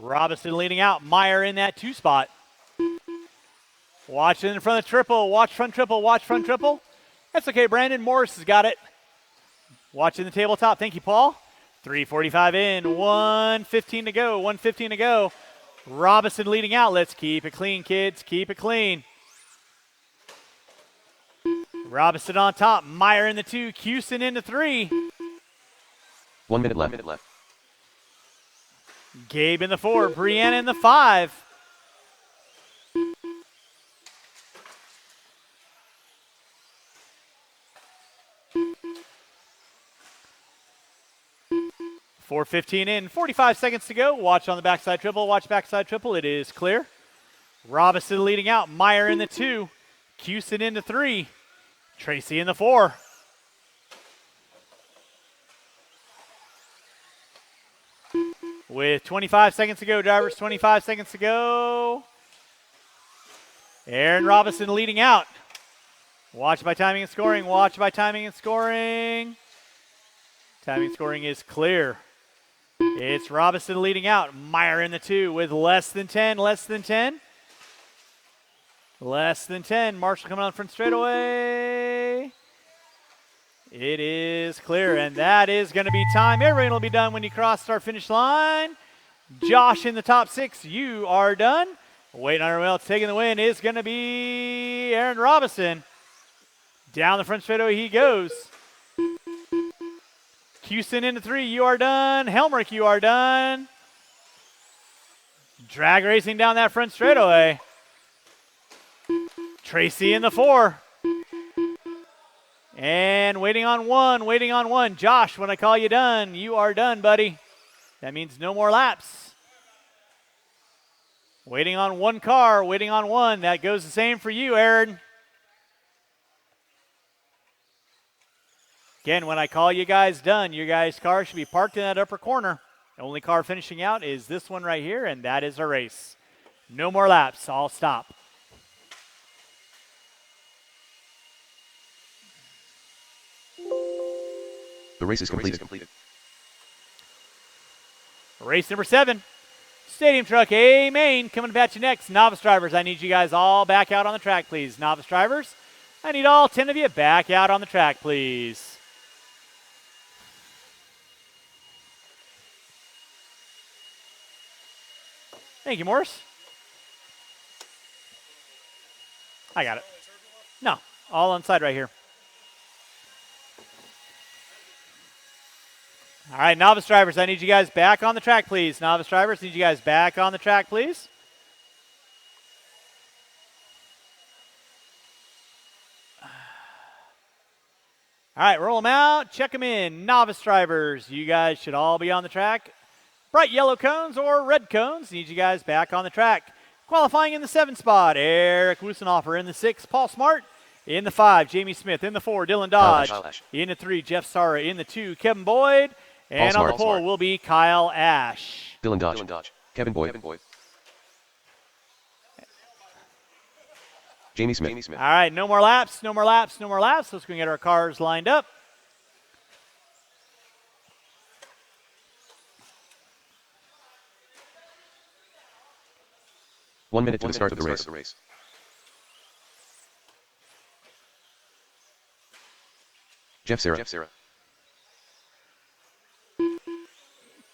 Robinson leading out. Meyer in that 2 spot. Watch in front of triple. Watch front triple. Watch front triple. That's okay, Brandon. Morris has got it. Watching the tabletop. Thank you, Paul. 3:45 in. 1:15 to go. 1:15 to go. Robinson leading out. Let's keep it clean, kids. Keep it clean. Robinson on top. Meyer in the 2. Cusin in the 3. 1 minute left. Gabe in the 4. Brianna in the 5. .415 in, 45 seconds to go. Watch on the backside triple. Watch backside triple. It is clear. Robinson leading out. Meyer in the 2. Cusin in the 3. Tracy in the 4. With 25 seconds to go, drivers. 25 seconds to go. Aaron Robinson leading out. Watch by timing and scoring. Watch by timing and scoring. Timing and scoring is clear. It's Robinson leading out. Meyer in the 2 with less than 10. Less than 10. Less than 10. Marshall coming on front straightaway. It is clear, and that is going to be time. Everyone will be done when you cross our finish line. Josh in the top 6. You are done. Waiting on everyone else. Taking the win is going to be Aaron Robinson. Down the front straightaway he goes. Houston into 3, you are done. Helmrich, you are done. Drag racing down that front straightaway. Tracy in the 4. And waiting on 1. Josh, when I call you done, you are done, buddy. That means no more laps. Waiting on 1 car, waiting on 1. That goes the same for you, Aaron. Again, when I call you guys done, your guys' car should be parked in that upper corner. The only car finishing out is this one right here, and that is our race. No more laps. I'll stop. The race is completed. Race number 7. Stadium Truck A Main coming at you next. Novice drivers, I need you guys all back out on the track, please. Novice drivers, I need all 10 of you back out on the track, please. Thank you, Morris. I got it. No, all on side right here. All right, novice drivers, I need you guys back on the track, please. Novice drivers, need you guys back on the track, please. All right, roll them out, check them in. Novice drivers, you guys should all be on the track. Bright yellow cones or red cones, need you guys back on the track. Qualifying in the 7 spot, Eric Wustenhofer in the 6, Paul Smart in the 5, Jamie Smith in the 4, Dylan Dodge in the 3, Jeff Sara in the 2, Kevin Boyd, and on the pole will be Kyle Ash. Dylan Dodge. Kevin Boyd. Jamie Smith. All right, no more laps. Let's go get our cars lined up. One minute to the start of the race. Jeff Sarah.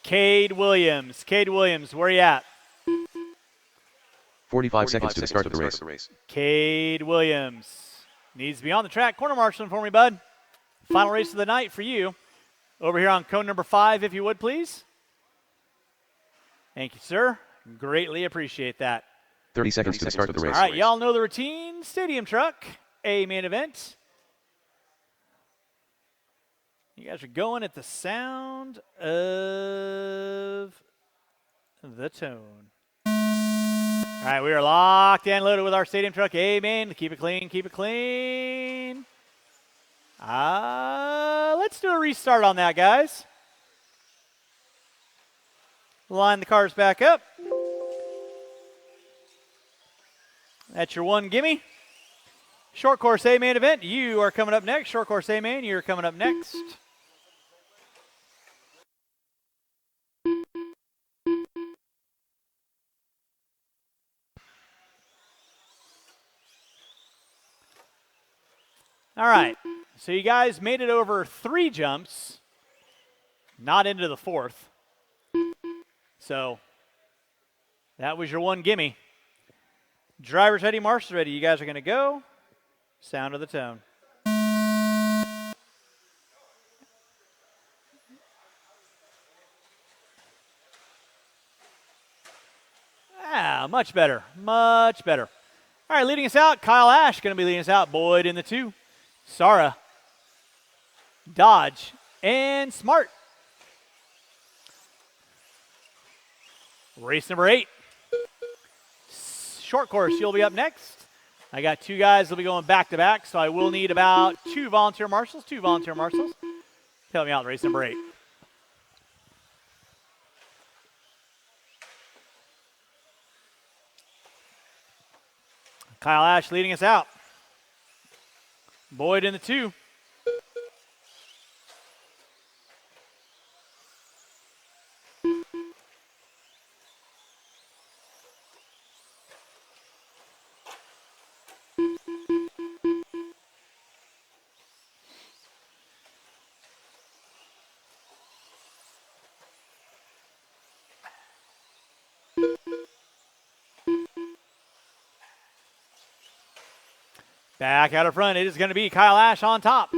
Cade Williams. Cade Williams, where you at? 45 seconds to the start of the race. Cade Williams needs to be on the track. Corner marshaling for me, bud. Final race of the night for you. Over here on cone number 5, if you would, please. Thank you, sir. Greatly appreciate that. 30 seconds to the start of the race. All right, y'all know the routine. Stadium truck, a main event. You guys are going at the sound of the tone. All right, we are locked and loaded with our stadium truck, a main. Keep it clean, keep it clean. Let's do a restart on that, guys. Line the cars back up. That's your one gimme. Short course A main event, you are coming up next. Short course A main, you're coming up next. All right, so you guys made it over 3 jumps, not into the 4th. So that was your one gimme. Drivers ready, marshals ready. You guys are going to go. Sound of the tone. Much better, much better. All right, leading us out, Kyle Ash going to be leading us out. Boyd in the 2. Sara, Dodge, and Smart. Race number 8. Short course, you'll be up next. I got 2 guys that'll be going back to back, so I will need about 2 volunteer marshals. Help me out in race number 8. Kyle Ash leading us out. Boyd in the 2. Back out of front, it is going to be Kyle Ash on top.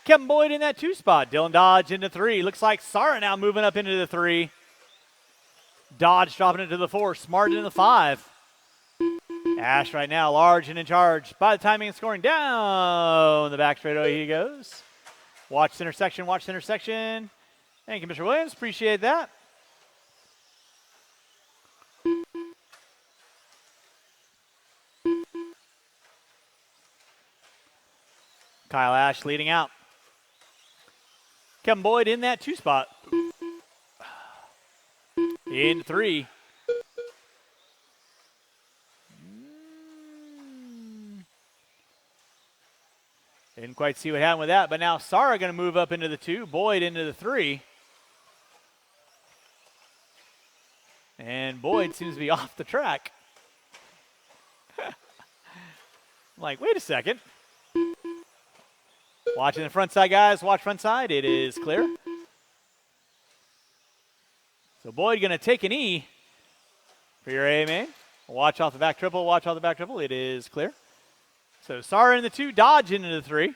Kevin Boyd in that 2 spot. Dylan Dodge into 3. Looks like Sara now moving up into the 3. Dodge dropping into the 4. Smart into the 5. Ash right now, large and in charge. By the timing and scoring down the back straightaway he goes. Watch center section, watch center section. Thank you, Mr. Williams. Appreciate that. Kyle Ash leading out. Kevin Boyd in that 2 spot. In 3. Didn't quite see what happened with that, but now Sara going to move up into the 2, Boyd into the 3. And Boyd seems to be off the track. I'm like, wait a second. Watching the front side, guys. Watch front side. It is clear. So Boyd going to take an E for your A main. Watch off the back triple. Watch off the back triple. It is clear. So Sara in the 2, Dodge into the 3.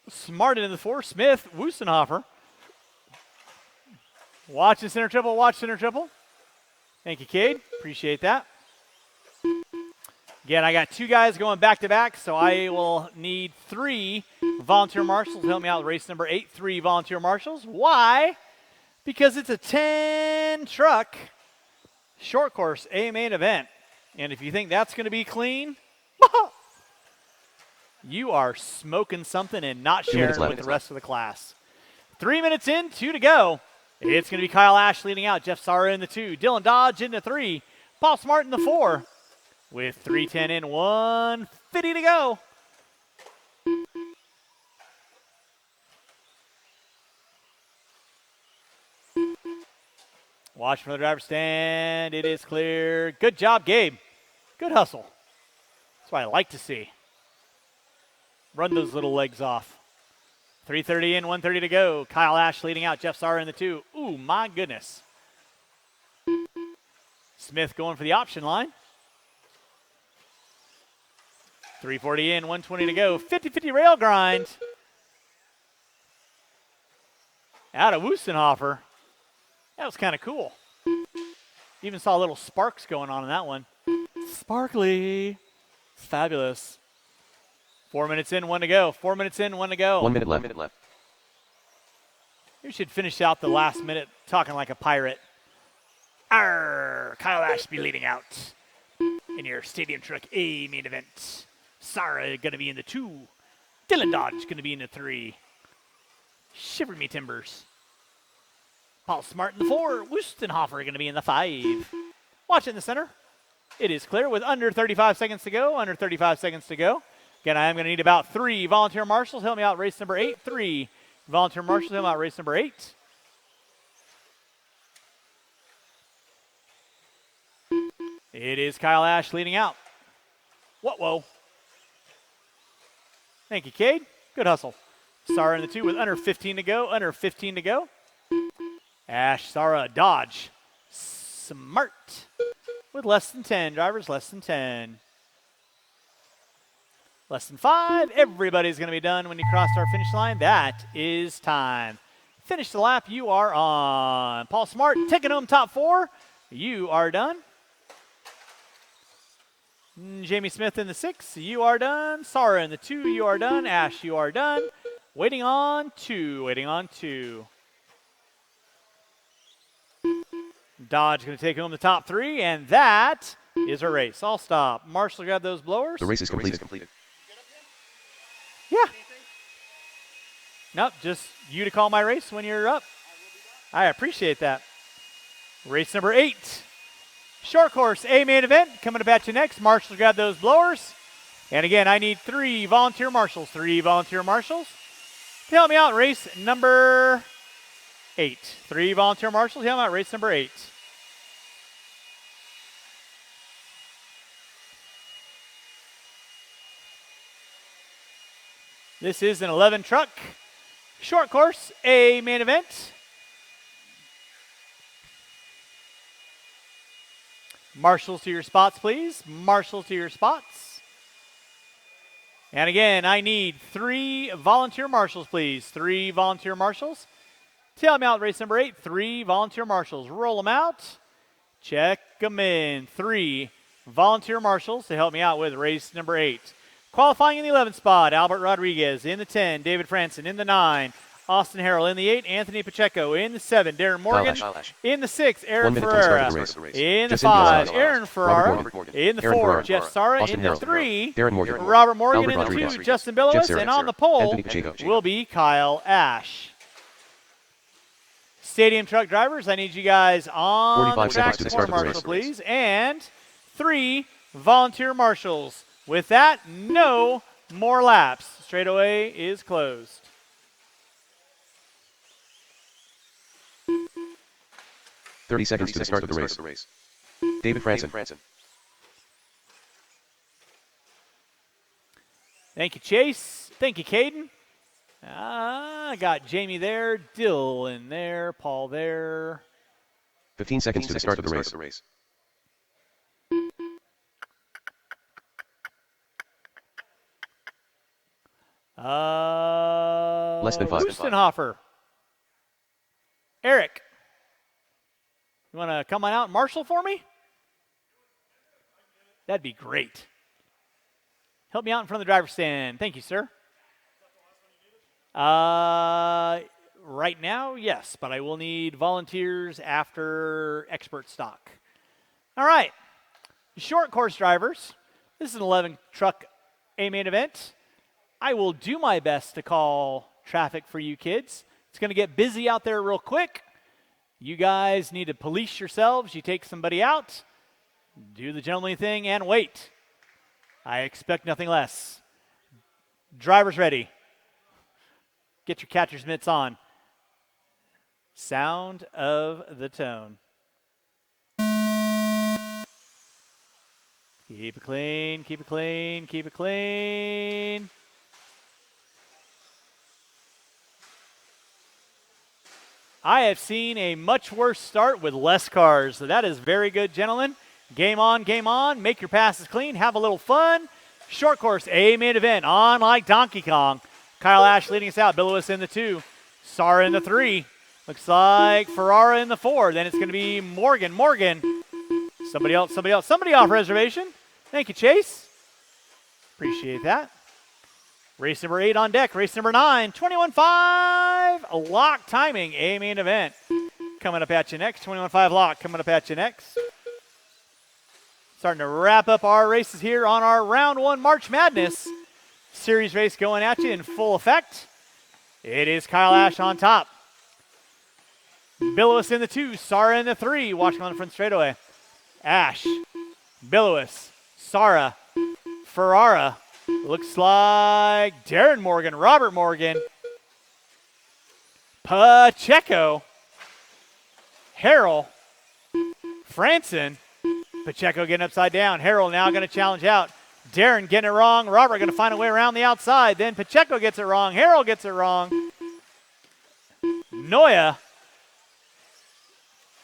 Smart into the 4, Smith, Wusenhofer. Watch the center triple. Watch center triple. Thank you, Cade. Appreciate that. Again, I got 2 guys going back to back, so I will need 3 volunteer marshals to help me out with race number 8. 3 volunteer marshals. Why? Because it's a 10-truck short course A main event. And if you think that's going to be clean, you are smoking something and not sharing with the rest of the class. 3 minutes in, 2 to go. It's going to be Kyle Ash leading out. Jeff Sara in the 2. Dylan Dodge in the 3. Paul Smart in the 4. With 3:10 in, 1:50 to go. Watch from the driver's stand. It is clear. Good job, Gabe. Good hustle. That's what I like to see. Run those little legs off. 3:30 in, 1:30 to go. Kyle Ash leading out. Jeff Sara in the 2. Ooh, my goodness. Smith going for the option line. 3:40 in, 1:20 to go. 50-50 rail grind. Out of Wustenhofer. That was kind of cool. Even saw little sparks going on in that one. Sparkly. Fabulous. 4 minutes in, 1 to go. 4 minutes in, 1 to go. 1 minute left. 1 minute left. You should finish out the last minute talking like a pirate. Arr! Kyle Ashby leading out in your Stadium Truck A main event. Sara going to be in the 2. Dylan Dodge going to be in the 3. Shiver me timbers. Paul Smart in the 4. Wustenhofer going to be in the 5. Watch it in the center. It is clear with under 35 seconds to go. Under 35 seconds to go. Again, I am going to need about 3 volunteer marshals. Help me out, race number 8. 3 volunteer marshals. Help me out, race number 8. It is Kyle Ash leading out. Whoa. Thank you, Cade. Good hustle. Sara in the 2 with under 15 to go. Under 15 to go. Ash, Sara, Dodge. Smart. With less than 10. Drivers, less than 10. Less than 5. Everybody's going to be done when you cross our finish line. That is time. Finish the lap. You are on. Paul Smart taking home top 4. You are done. Jamie Smith in the 6. You are done. Sara in the 2. You are done. Ash, you are done. Waiting on 2. Waiting on 2. Dodge going to take home the top 3, and that is a race. I'll stop. Marshall, grab those blowers. The race is completed. Yeah. Nope, just you to call my race when you're up. I appreciate that. Race number 8. Short course A main event coming up at you next. Marshall, grab those blowers. And again, I need 3 volunteer marshals. 3 volunteer marshals. Help me out, race number 8. 3 volunteer marshals. Help me out, race number 8. This is an 11 truck. Short course A main event. Marshals to your spots, please. Marshals to your spots. And again, I need 3 volunteer marshals, please. 3 volunteer marshals. Tail them out, race number 8. 3 volunteer marshals. Roll them out. Check them in. 3 volunteer marshals to help me out with race number 8. Qualifying in the 11th spot, Albert Rodriguez. In the 10, David Franson. In the 9, Austin Harrell. In the 8, Anthony Pacheco. In the 7, Darren Morgan. In the 6, Aaron Ferreira. In the 5, Aaron Ferrara. In the 4, Jeff Sara. In the 3, Robert Morgan. In the 2, Justin Billowis. And on the pole will be Kyle Ash. Stadium truck drivers, I need you guys on the track to start marshal, please. And 3 volunteer marshals. With that, no more laps. Straightaway is closed. "30 seconds to the start of the race. David Franson. Thank you, Chase. Thank you, Caden. I got Jamie there, Dylan there, Paul there. 15 seconds to the start of the race. Less than 5. Wustenhofer. Eric. You want to come on out and marshal for me? That'd be great. Help me out in front of the driver's stand. Thank you, sir. Right now, yes, but I will need volunteers after expert stock. All right. Short course drivers. This is an 11 truck A main event. I will do my best to call traffic for you kids. It's going to get busy out there real quick. You guys need to police yourselves. You take somebody out, do the gentlemanly thing, and wait. I expect nothing less. Drivers ready. Get your catcher's mitts on. Sound of the tone. Keep it clean, keep it clean, keep it clean. I have seen a much worse start with less cars. So that is very good, gentlemen. Game on, game on. Make your passes clean. Have a little fun. Short course, A main event on like Donkey Kong. Kyle Ash leading us out. Bill Lewis in the 2. Sara in the 3. Looks like Ferrara in the 4. Then it's going to be Morgan. Somebody else. Somebody off reservation. Thank you, Chase. Appreciate that. Race number 8 on deck. Race number 9. 21.5. Lock timing. A main event. Coming up at you next. 21.5 lock. Coming up at you next. Starting to wrap up our races here on our round 1 March Madness series race going at you in full effect. It is Kyle Ash on top. Billowis in the 2, Sara in the 3. Watching on the front straightaway. Ash, Billowis, Sara, Ferrara. Looks like Darren Morgan, Robert Morgan, Pacheco, Harrell, Franson. Pacheco getting upside down. Harrell now going to challenge out. Darren getting it wrong. Robert going to find a way around the outside. Then Pacheco gets it wrong. Harrell gets it wrong. Noya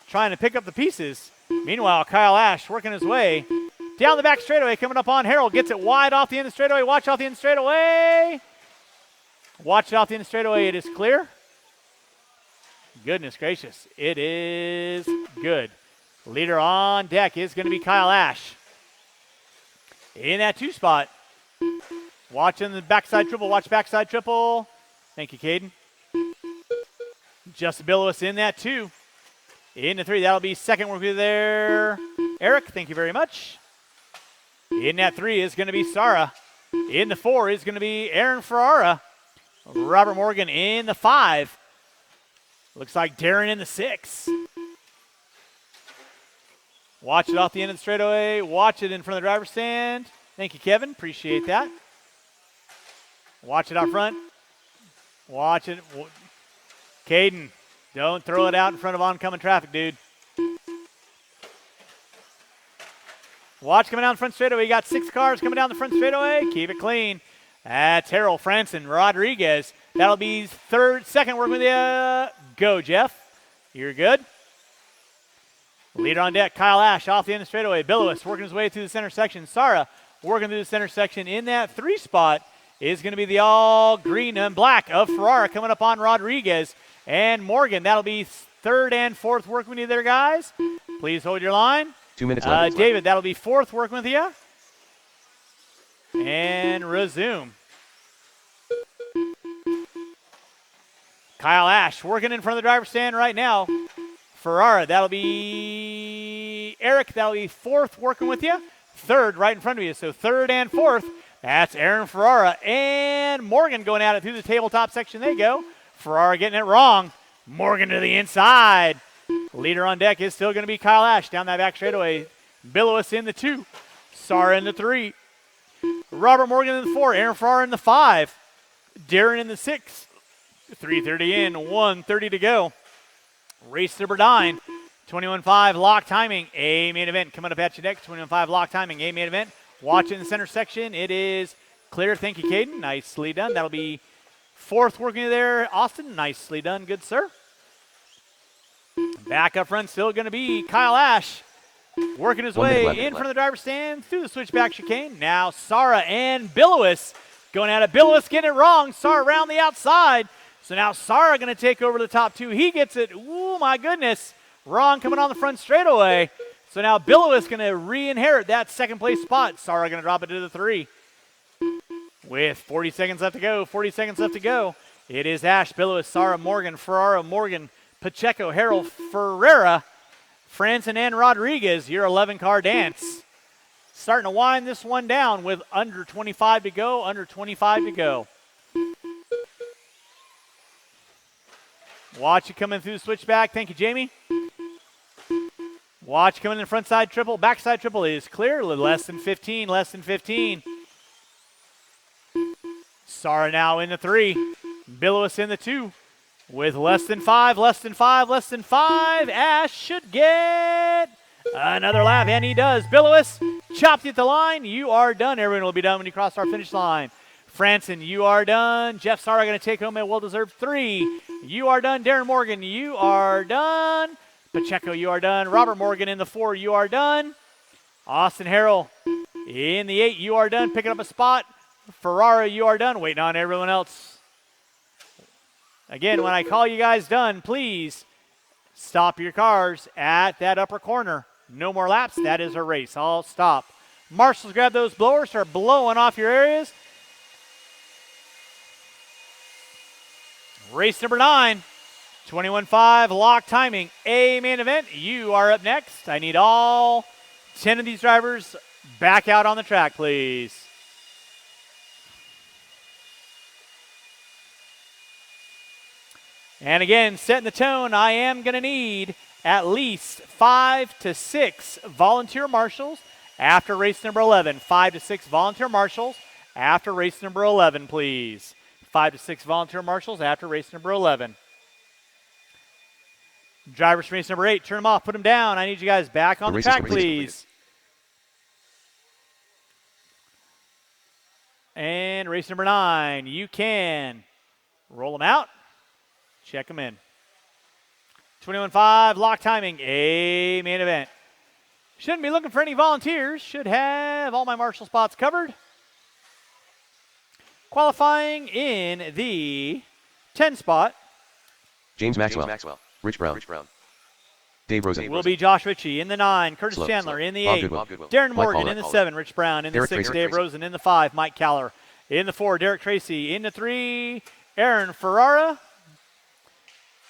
trying to pick up the pieces. Meanwhile, Kyle Ash working his way down the back straightaway, coming up on Harrell. Gets it wide off the end of the straightaway. Watch off the end of the straightaway. Watch it off the end of the straightaway. It is clear. Goodness gracious. It is good. Leader on deck is going to be Kyle Ash. In that 2 spot. Watching the backside triple. Watch backside triple. Thank you, Caden. Justin Billowis in that 2. In the 3. That'll be second work with there. Eric, thank you very much. In that 3 is going to be Sara. In the 4 is going to be Aaron Ferrara. Robert Morgan in the 5. Looks like Darren in the 6. Watch it off the end of the straightaway. Watch it in front of the driver's stand. Thank you, Kevin. Appreciate that. Watch it out front. Watch it. Caden, don't throw it out in front of oncoming traffic, dude. Watch coming down the front straightaway. You got 6 cars coming down the front straightaway. Keep it clean. That's Harrell, Franson, Rodriguez. That'll be second working with you. Go, Jeff. You're good. Leader on deck, Kyle Ash off the end of the straightaway. Billowis working his way through the center section. Sara working through the center section. In that 3 spot is going to be the all green and black of Ferrara coming up on Rodriguez and Morgan. That'll be 3rd and 4th working with you there, guys. Please hold your line. 2 minutes left. David, that'll be 4th working with you. And resume. Kyle Ash working in front of the driver's stand right now. Ferrara, that'll be Eric. That'll be 4th working with you. 3rd right in front of you. So 3rd and 4th. That's Aaron Ferrara and Morgan going at it through the tabletop section. They go. Ferrara getting it wrong. Morgan to the inside. Leader on deck is still going to be Kyle Ash down that back straightaway. Billowis in the 2. Sara in the 3. Robert Morgan in the 4. Aaron Ferrara in the 5. Darren in the 6. 3:30 in. 1:30 to go. Race number 9, 21.5 lock timing, A main event. Coming up at you next, 21.5 lock timing, A main event. Watch in the center section. It is clear. Thank you, Caden. Nicely done. That'll be 4th working there, Austin. Nicely done. Good, sir. Back up front, still going to be Kyle Ash. Working his way in front of the driver's stand through the switchback chicane. Now Sara and Billowis going at it. Billowis getting it wrong. Sara around the outside. So now Sara going to take over the top 2. He gets it. Ooh, my goodness. Wrong coming on the front straightaway. So now Billowis going to re-inherit that 2nd place spot. Sara going to drop it to the 3. With 40 seconds left to go. 40 seconds left to go. It is Ash, Billowis, Sara, Morgan, Ferrara, Morgan, Pacheco, Harrell, Ferreira, Franson, and Rodriguez. Your 11-car dance. Starting to wind this one down with under 25 to go. Under 25 to go. Watch it coming through the switchback. Thank you, Jamie. Watch coming in the front side triple. Backside triple is clear. Less than 15. Less than 15. Sara now in the 3. Billowis in the 2. With less than 5. Less than 5. Less than 5. Ash should get another lap. And he does. Billowis chopped you at the line. You are done. Everyone will be done when you cross our finish line. Franson, you are done. Jeff Sarra going to take home a well-deserved 3. You are done. Darren Morgan, you are done. Pacheco, you are done. Robert Morgan in the 4, you are done. Austin Harrell in the 8, you are done. Picking up a spot. Ferrara, you are done. Waiting on everyone else. Again, when I call you guys done, please stop your cars at that upper corner. No more laps. That is a race. I'll stop. Marshals, grab those blowers. Start blowing off your areas. Race number 9. 21.5 lock timing. A main event. You are up next. I need all 10 of these drivers back out on the track, please. And again, setting the tone, I am going to need at least 5 to 6 volunteer marshals after race number 11. 5 to 6 volunteer marshals after race number 11, please. 5 to 6 volunteer marshals after race number 11. Drivers from race number 8, turn them off, put them down. I need you guys back on the track, please. And race number 9, you can roll them out, check them in. 21.5 lock timing, a main event. Shouldn't be looking for any volunteers. Should have all my marshal spots covered. Qualifying in the 10 spot. James Maxwell. Rich Brown. Dave Rosen. Will be Josh Ritchie in the 9. Curtis Chandler in the 8. Darren Morgan in the 7. Rich Brown in the 6. Dave Rosen in the 5. Mike Caller in the 4. Derek Tracy in the 3. Aaron Ferrara.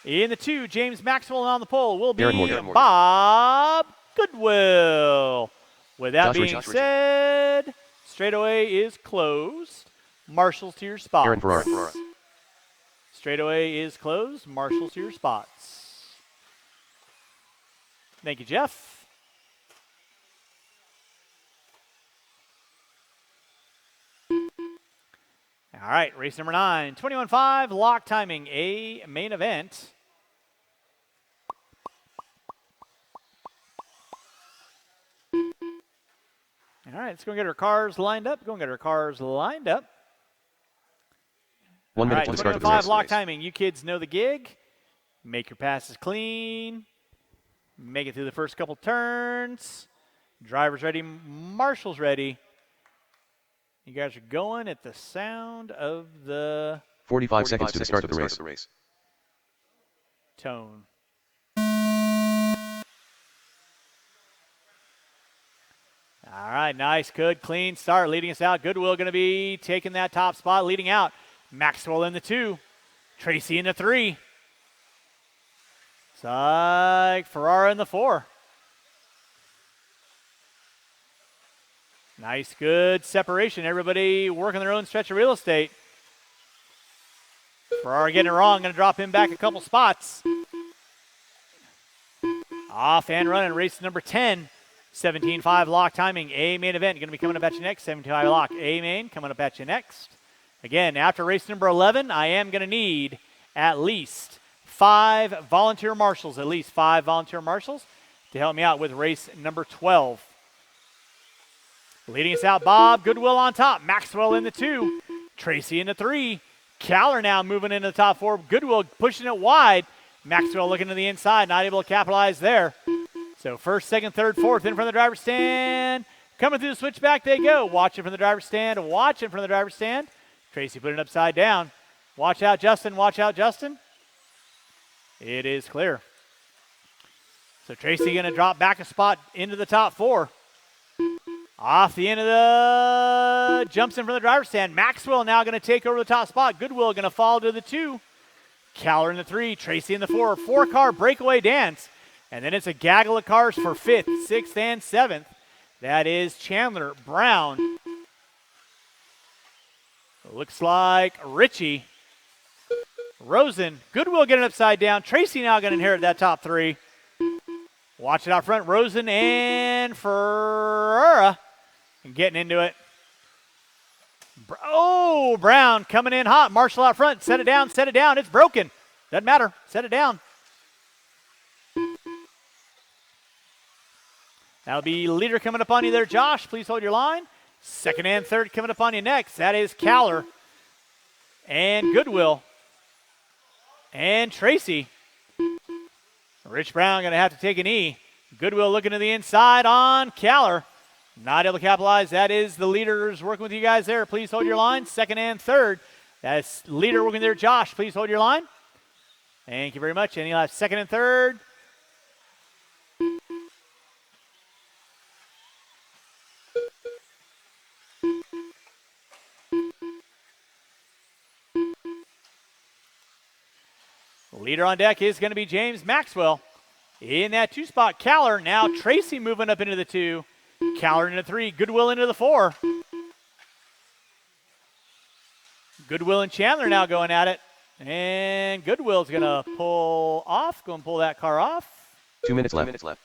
In the 2, James Maxwell on the pole will be Bob Goodwill. With that being said, straightaway is closed. Marshals to your spots. Aaron Ferrara. Straightaway is closed. Marshals to your spots. Thank you, Jeff. All right, race number 9, 21.5 lock timing, a main event. All right, let's go get our cars lined up. 1 minute to start the 5 lock timing. You kids know the gig. Make your passes clean. Make it through the first couple turns. Drivers ready, marshals ready. You guys are going at the sound of the 45 seconds to the start of the race. Tone. All right, nice, good, clean start. Leading us out. Goodwill going to be taking that top spot, leading out. Maxwell in the 2. Tracy in the 3. Psych, Ferrara in the 4. Nice, good separation. Everybody working their own stretch of real estate. Ferrara getting it wrong. Going to drop him back a couple spots. Off and running. Race number 10. 17.5 lock timing. A main event. Going to be coming up at you next. 17.5 lock. A main coming up at you next. Again, after race number 11, I am going to need at least 5 volunteer marshals. At least 5 volunteer marshals to help me out with race number 12. Leading us out, Bob Goodwill on top. Maxwell in the 2. Tracy in the 3. Caller now moving into the top 4. Goodwill pushing it wide. Maxwell looking to the inside, not able to capitalize there. So first, second, third, fourth in front of the driver's stand. Coming through the switchback they go. Watching from the driver's stand. Watching from the driver's stand. Tracy put it upside down. Watch out, Justin. Watch out, Justin. It is clear. So Tracy going to drop back a spot into the top 4. Off the end of the, jumps in from the driver's stand. Maxwell now going to take over the top spot. Goodwill going to fall to the 2. Caller in the 3. Tracy in the 4. 4-car breakaway dance. And then it's a gaggle of cars for 5th, 6th, and 7th. That is Chandler, Brown. Looks like Ritchie. Rosen. Goodwill getting upside down. Tracy now going to inherit that top 3. Watch it out front. Rosen and Ferrara getting into it. Oh, Brown coming in hot. Marshall out front. Set it down. Set it down. It's broken. Doesn't matter. Set it down. That'll be leader coming up on you there, Josh. Please hold your line. Second and third coming up on you next. That is Caller and Goodwill and Tracy. Rich Brown going to have to take a knee. Goodwill looking to the inside on Caller. Not able to capitalize. That is the leaders working with you guys there. Please hold your line. Second and third. That's leader working there, Josh. Please hold your line. Thank you very much. And you'll have second and third. Leader on deck is going to be James Maxwell. In that 2 spot, Caller. Now Tracy moving up into the 2. Caller into 3. Goodwill into the 4. Goodwill and Chandler now going at it. And Goodwill's going to pull off. Go and pull that car off. 2 minutes left.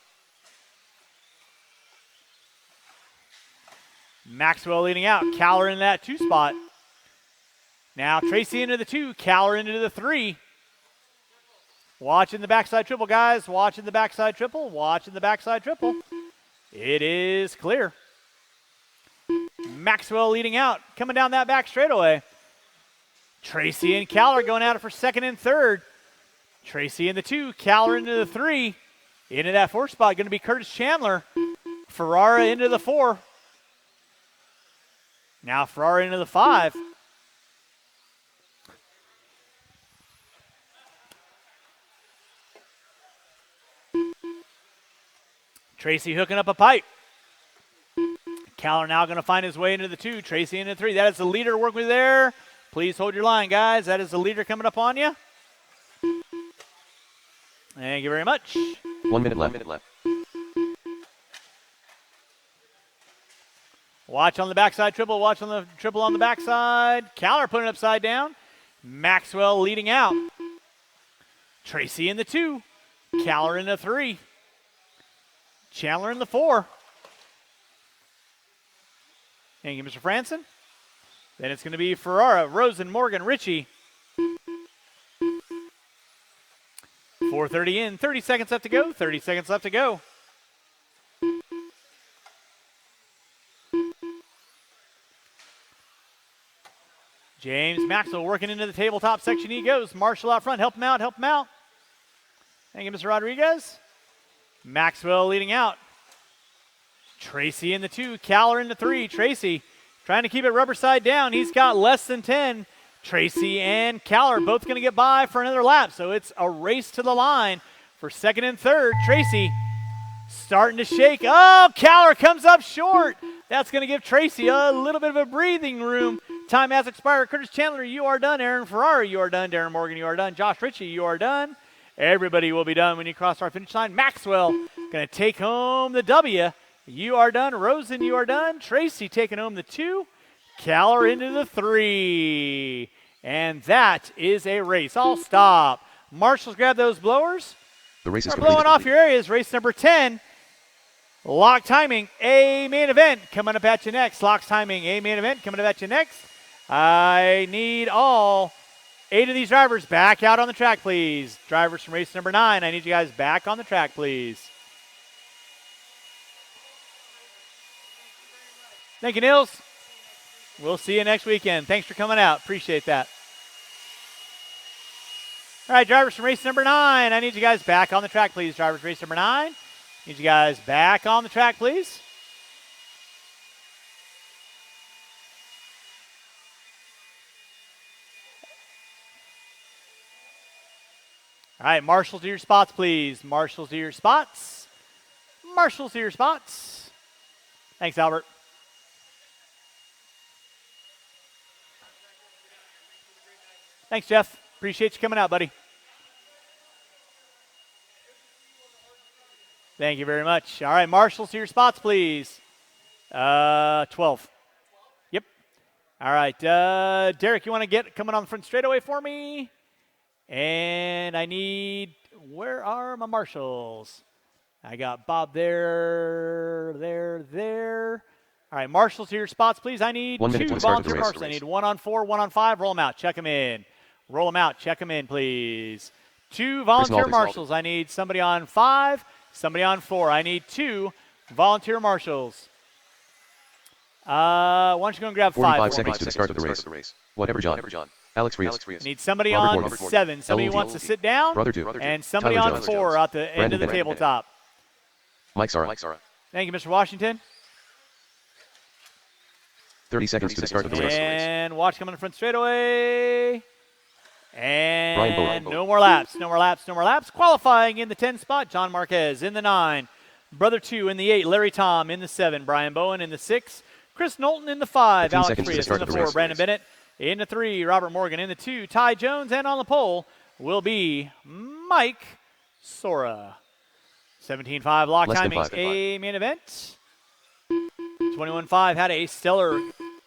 Maxwell leading out. Caller in that 2 spot. Now Tracy into the 2. Caller into the 3. Watching the backside triple, guys. Watching the backside triple. Watching the backside triple. It is clear. Maxwell leading out. Coming down that back straightaway. Tracy and Caller going at it for second and third. Tracy in the 2. Caller into the 3. Into that 4 spot. Going to be Curtis Chandler. Ferrara into the 4. Now Ferrara into the 5. Tracy hooking up a pipe. Caller now going to find his way into the 2. Tracy into the 3. That is the leader working with there. Please hold your line, guys. That is the leader coming up on you. Thank you very much. 1 minute left. Watch on the backside triple. Watch on the triple on the backside. Caller putting it upside down. Maxwell leading out. Tracy in the 2. Caller in the 3. Chandler in the 4. Thank you, Mr. Franson. Then it's going to be Ferrara, Rosen, Morgan, Ritchie. 4:30 in, 30 seconds left to go, 30 seconds left to go. James Maxwell working into the tabletop section. He goes. Marshall out front. Help him out. Thank you, Mr. Rodriguez. Maxwell leading out. Tracy in the 2. Caller in the 3. Tracy trying to keep it rubber side down. He's got less than 10. Tracy and Caller both going to get by for another lap. So it's a race to the line for second and third. Tracy starting to shake. Oh, Caller comes up short. That's going to give Tracy a little bit of a breathing room. Time has expired. Curtis Chandler, you are done. Aaron Ferrara, you are done. Darren Morgan, you are done. Josh Ritchie, you are done. Everybody will be done when you cross our finish line. Maxwell going to take home the W. You are done. Rosen, you are done. Tracy taking home the 2. Caller into the 3. And that is a race. I'll stop. Marshals, grab those blowers. The race is Start blowing off your areas. Race number 10. Lock timing, A main event coming up at you next. Locks timing, A main event coming up at you next. I need all 8 of these drivers back out on the track, please. Drivers from race number 9, I need you guys back on the track, please. Thank you, Nils. We'll see you next weekend. Thanks for coming out. Appreciate that. All right, drivers from race number 9, I need you guys back on the track, please. Drivers race number 9, need you guys back on the track, please. All right, marshals to your spots, please. Marshals to your spots. Marshals to your spots. Thanks, Albert. Thanks, Jeff. Appreciate you coming out, buddy. Thank you very much. All right, marshals to your spots, please. 12. Yep. All right, Derek, you want to get coming on the front straightaway for me? And I need, where are my marshals? I got Bob there. All right, marshals to your spots, please. I need 1 minute 2 to start volunteer the race. marshals. I need 1 on 4, 1 on 5. Roll them out. Check them in. Roll them out. Check them in, please. 2 volunteer marshals. I need somebody on 5, somebody on 4. I need 2 volunteer marshals. Why don't you go and grab 45 5 for me? seconds to the start of the race. Whatever John. Alex Frias. Need somebody Robert on Morgan. 7. Somebody LLD. wants to sit down. Brother 2. And somebody Tyler on Jones. 4 out the end of the Brandon Bennett. tabletop. Mike Sara. Thank you, Mr. Washington. 30 seconds to the start of the race. And watch coming in front straightaway. Brian And Bowen. no more laps, no more laps, no more laps. Qualifying in the 10 spot, John Marquez. In the 9, Brother 2. In the 8, Larry Tom. In the 7, Brian Bowen. In the 6, Chris Knowlton. In the 5, 15 Alex seconds to the Frias. start In the of the 4, race. Brandon Bennett. In the 3, Robert Morgan. In the 2, Ty Jones. And on the pole will be Mike Sora. 17.5 lock Less than timings, 5. a main event. 21.5 had a stellar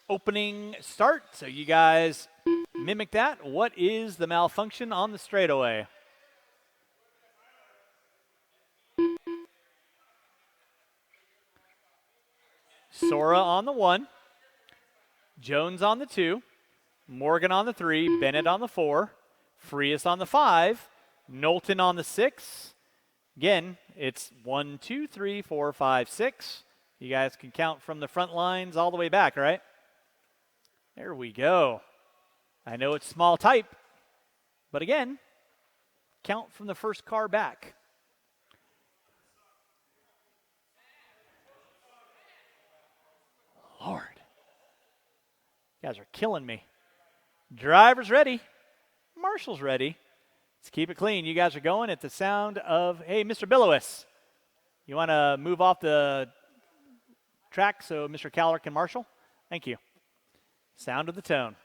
opening start, so you guys mimic that. What is the malfunction on the straightaway? Sora on the 1, Jones on the 2, Morgan on the 3, Bennett on the 4, Frias on the 5, Knowlton on the 6. Again, it's 1, 2, 3, 4, 5, 6. You guys can count from the front lines all the way back, right? There we go. I know it's small type, but again, count from the first car back. Lord. You guys are killing me. Driver's ready. Marshall's ready. Let's keep it clean. You guys are going at the sound of, hey, Mr. Billowis, you want to move off the track so Mr. Caller can marshal? Thank you. Sound of the tone.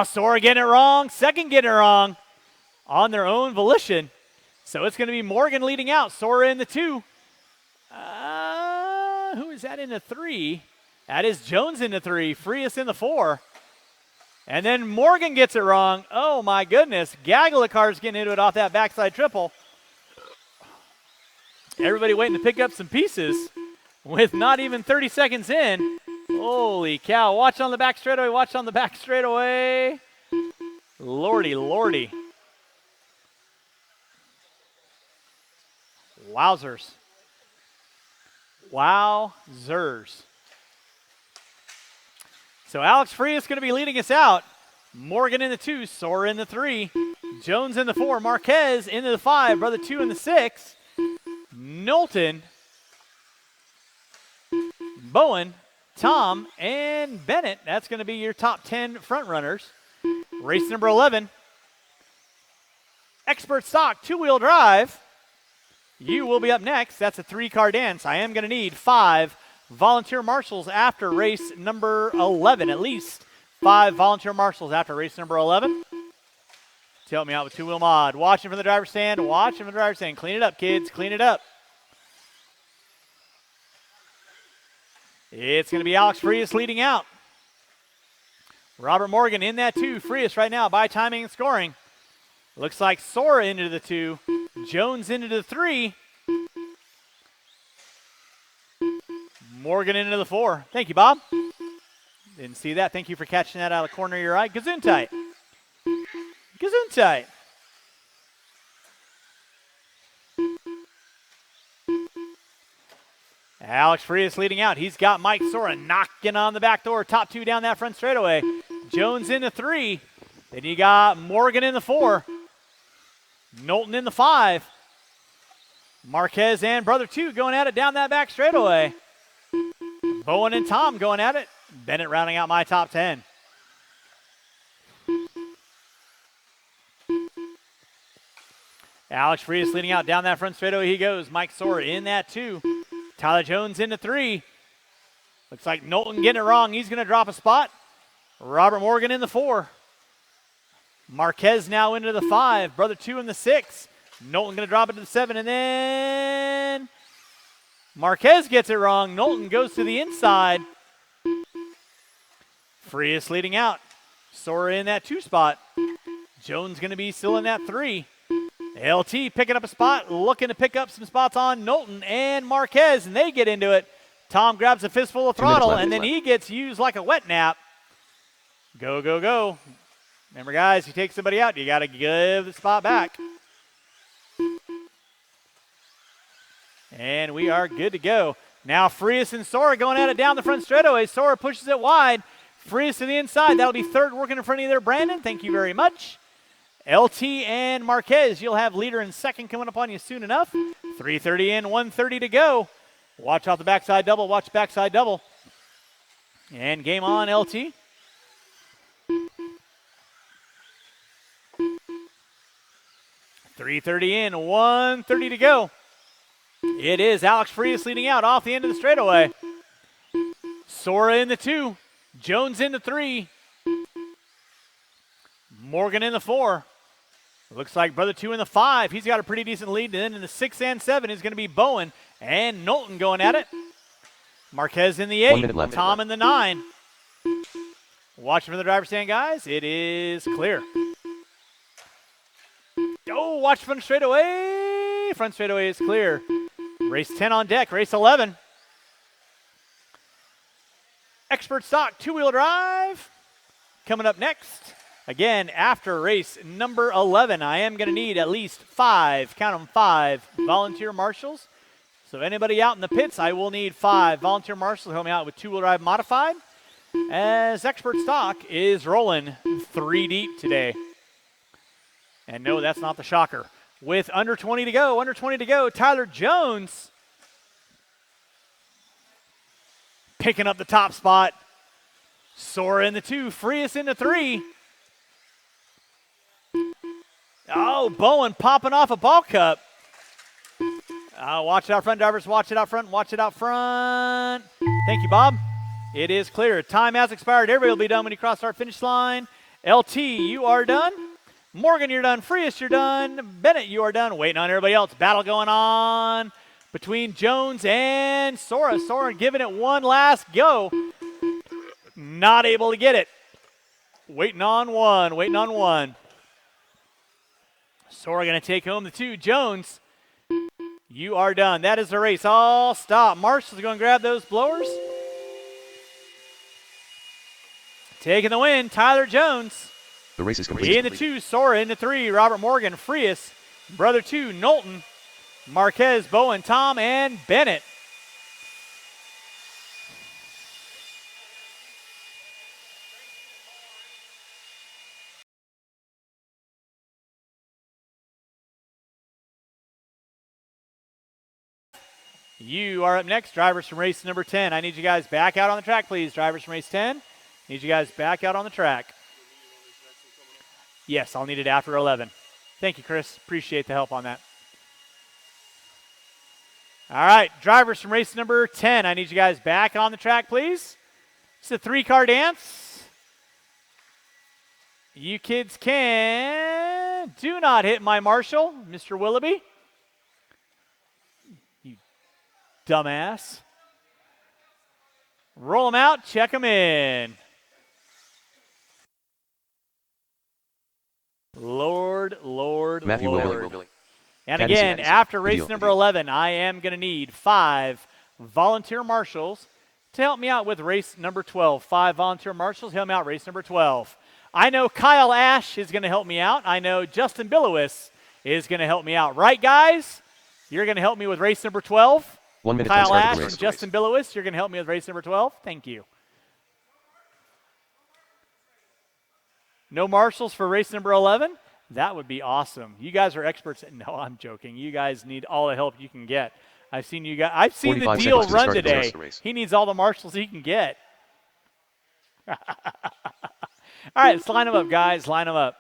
Sora getting it wrong. Second getting it wrong on their own volition. So it's going to be Morgan leading out. Sora in the 2. Who is that in the 3? That is Jones in the 3. Frias in the 4. And then Morgan gets it wrong. Oh, my goodness. Gaggle of cars getting into it off that backside triple. Everybody waiting to pick up some pieces with not even 30 seconds in. Holy cow. Watch on the back straightaway. Watch on the back straightaway. Lordy, lordy. Wowzers. Wowzers. So Alex Frias is going to be leading us out. Morgan in the 2, Sora in the 3, Jones in the 4, Marquez into the 5, Brother 2 in the 6, Knowlton, Bowen, Tom, and Bennett. That's going to be your top 10 front runners. Race number 11, Expert Stock 2-wheel drive. You will be up next. That's a 3-car dance. I am going to need 5 volunteer marshals after race number 11. At least 5 volunteer marshals after race number 11. To help me out with 2-wheel mod. Watching from the driver's stand. Watching from the driver's stand. Clean it up, kids. Clean it up. It's going to be Alex Frias leading out. Robert Morgan in that 2. Frias right now by timing and scoring. Looks like Sora into the 2. Jones into the 3. Morgan into the 4. Thank you, Bob. Didn't see that. Thank you for catching that out of the corner of your eye. Gesundheit. Gesundheit. Alex Frias leading out. He's got Mike Sora knocking on the back door. Top 2 down that front straightaway. Jones in the 3. Then you got Morgan in the 4. Knowlton in the 5. Marquez and Brother 2 going at it down that back straightaway. Bowen and Tom going at it. Bennett rounding out my top 10. Alex Frias leading out down that front straightaway. He goes. Mike Sora in that 2. Tyler Jones into 3. Looks like Knowlton getting it wrong. He's going to drop a spot. Robert Morgan in the 4. Marquez now into the 5. Brother 2 in the 6. Knowlton going to drop it to the 7. And then Marquez gets it wrong. Knowlton goes to the inside. Frias leading out. Sora in that 2 spot. Jones going to be still in that 3. LT picking up a spot, looking to pick up some spots on Knowlton and Marquez, and they get into it. Tom grabs a fistful of throttle, and then he gets used like a wet nap. Go, go, go. Remember, guys, you take somebody out, you got to give the spot back. And we are good to go. Now Frias and Sora going at it down the front straightaway. Sora pushes it wide. Frias to the inside. That'll be third working in front of you there, Brandon. Thank you very much. LT and Marquez, you'll have leader and second coming up on you soon enough. 3:30 in, 1:30 to go. Watch out the backside double. Watch backside double. And game on, LT. .330 in, 1:30 to go. It is Alex Frias leading out off the end of the straightaway. Sora in the 2. Jones in the 3. Morgan in the 4. Looks like Brother 2 in the 5. He's got a pretty decent lead. And then in the 6 and 7 is going to be Bowen and Knowlton going at it. Marquez in the 8. Tom in the 9. Watching from the driver's stand, guys. It is clear. Oh, watch front straightaway. Front straightaway is clear. Race 10 on deck. Race 11. Expert Stock two-wheel drive coming up next. Again, after race number 11, I am going to need at least 5, count them 5, volunteer marshals. So anybody out in the pits, I will need 5 volunteer marshals to help me out with two-wheel drive modified. As Expert Stock is rolling 3 deep today. And no, that's not the shocker. With under 20 to go, Tyler Jones picking up the top spot. Sora in the 2, Frias in the 3. Oh, Bowen popping off a ball cup. Watch it out front, drivers. Watch it out front. Watch it out front. Thank you, Bob. It is clear. Time has expired. Everybody will be done when you cross our finish line. LT, you are done. Morgan, you're done. Frias, you're done. Bennett, you are done. Waiting on everybody else. Battle going on between Jones and Sora. Sora giving it one last go. Not able to get it. Waiting on one. Sora going to take home the 2. Jones, you are done. That is the race. All stop. Marshall's going to grab those blowers. Taking the win, Tyler Jones. The race is complete. In the 2, Sora. In the 3, Robert Morgan, Frias. Brother 2, Knowlton. Marquez, Bowen, Tom, and Bennett. You are up next, drivers from race number 10. I need you guys back out on the track, please. Drivers from race 10, need you guys back out on the track. Yes, I'll need it after 11. Thank you, Chris. Appreciate the help on that. All right, drivers from race number 10, I need you guys back on the track, please. It's a 3-car dance. You kids do not hit my marshal, Mr. Willoughby. You dumbass. Roll them out, check them in. Lord. Matthew Lord. Willoughby. And Caddy again, Sanders. after race Video. number 11, I am going to need 5 volunteer marshals to help me out with race number 12. 5 volunteer marshals help me out race number 12. I know Kyle Ash is going to help me out. I know Justin Billowis is going to help me out. Right, guys? You're going to help me with race number 12. 1 minute to Kyle start Ash the and race. Justin Billowis, you're going to help me with race number 12. Thank you. No marshals for race number 11? That would be awesome. You guys are experts. No, I'm joking. You guys need all the help you can get. I've seen the 45 deal seconds to run start the today. race. He needs all the marshals he can get. All right, let's line them up, guys. Line them up.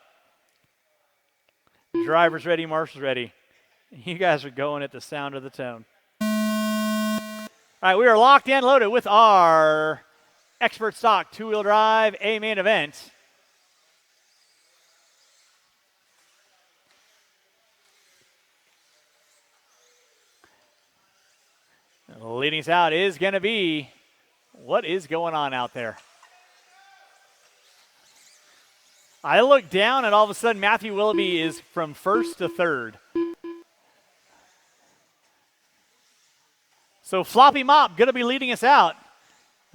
Drivers ready, marshals ready. You guys are going at the sound of the tone. All right, we are locked and loaded with our Expert Stock two-wheel drive A main event. Leading us out is going to be, what is going on out there? I look down and all of a sudden Matthew Willoughby is from first to third. So Floppy Mop going to be leading us out.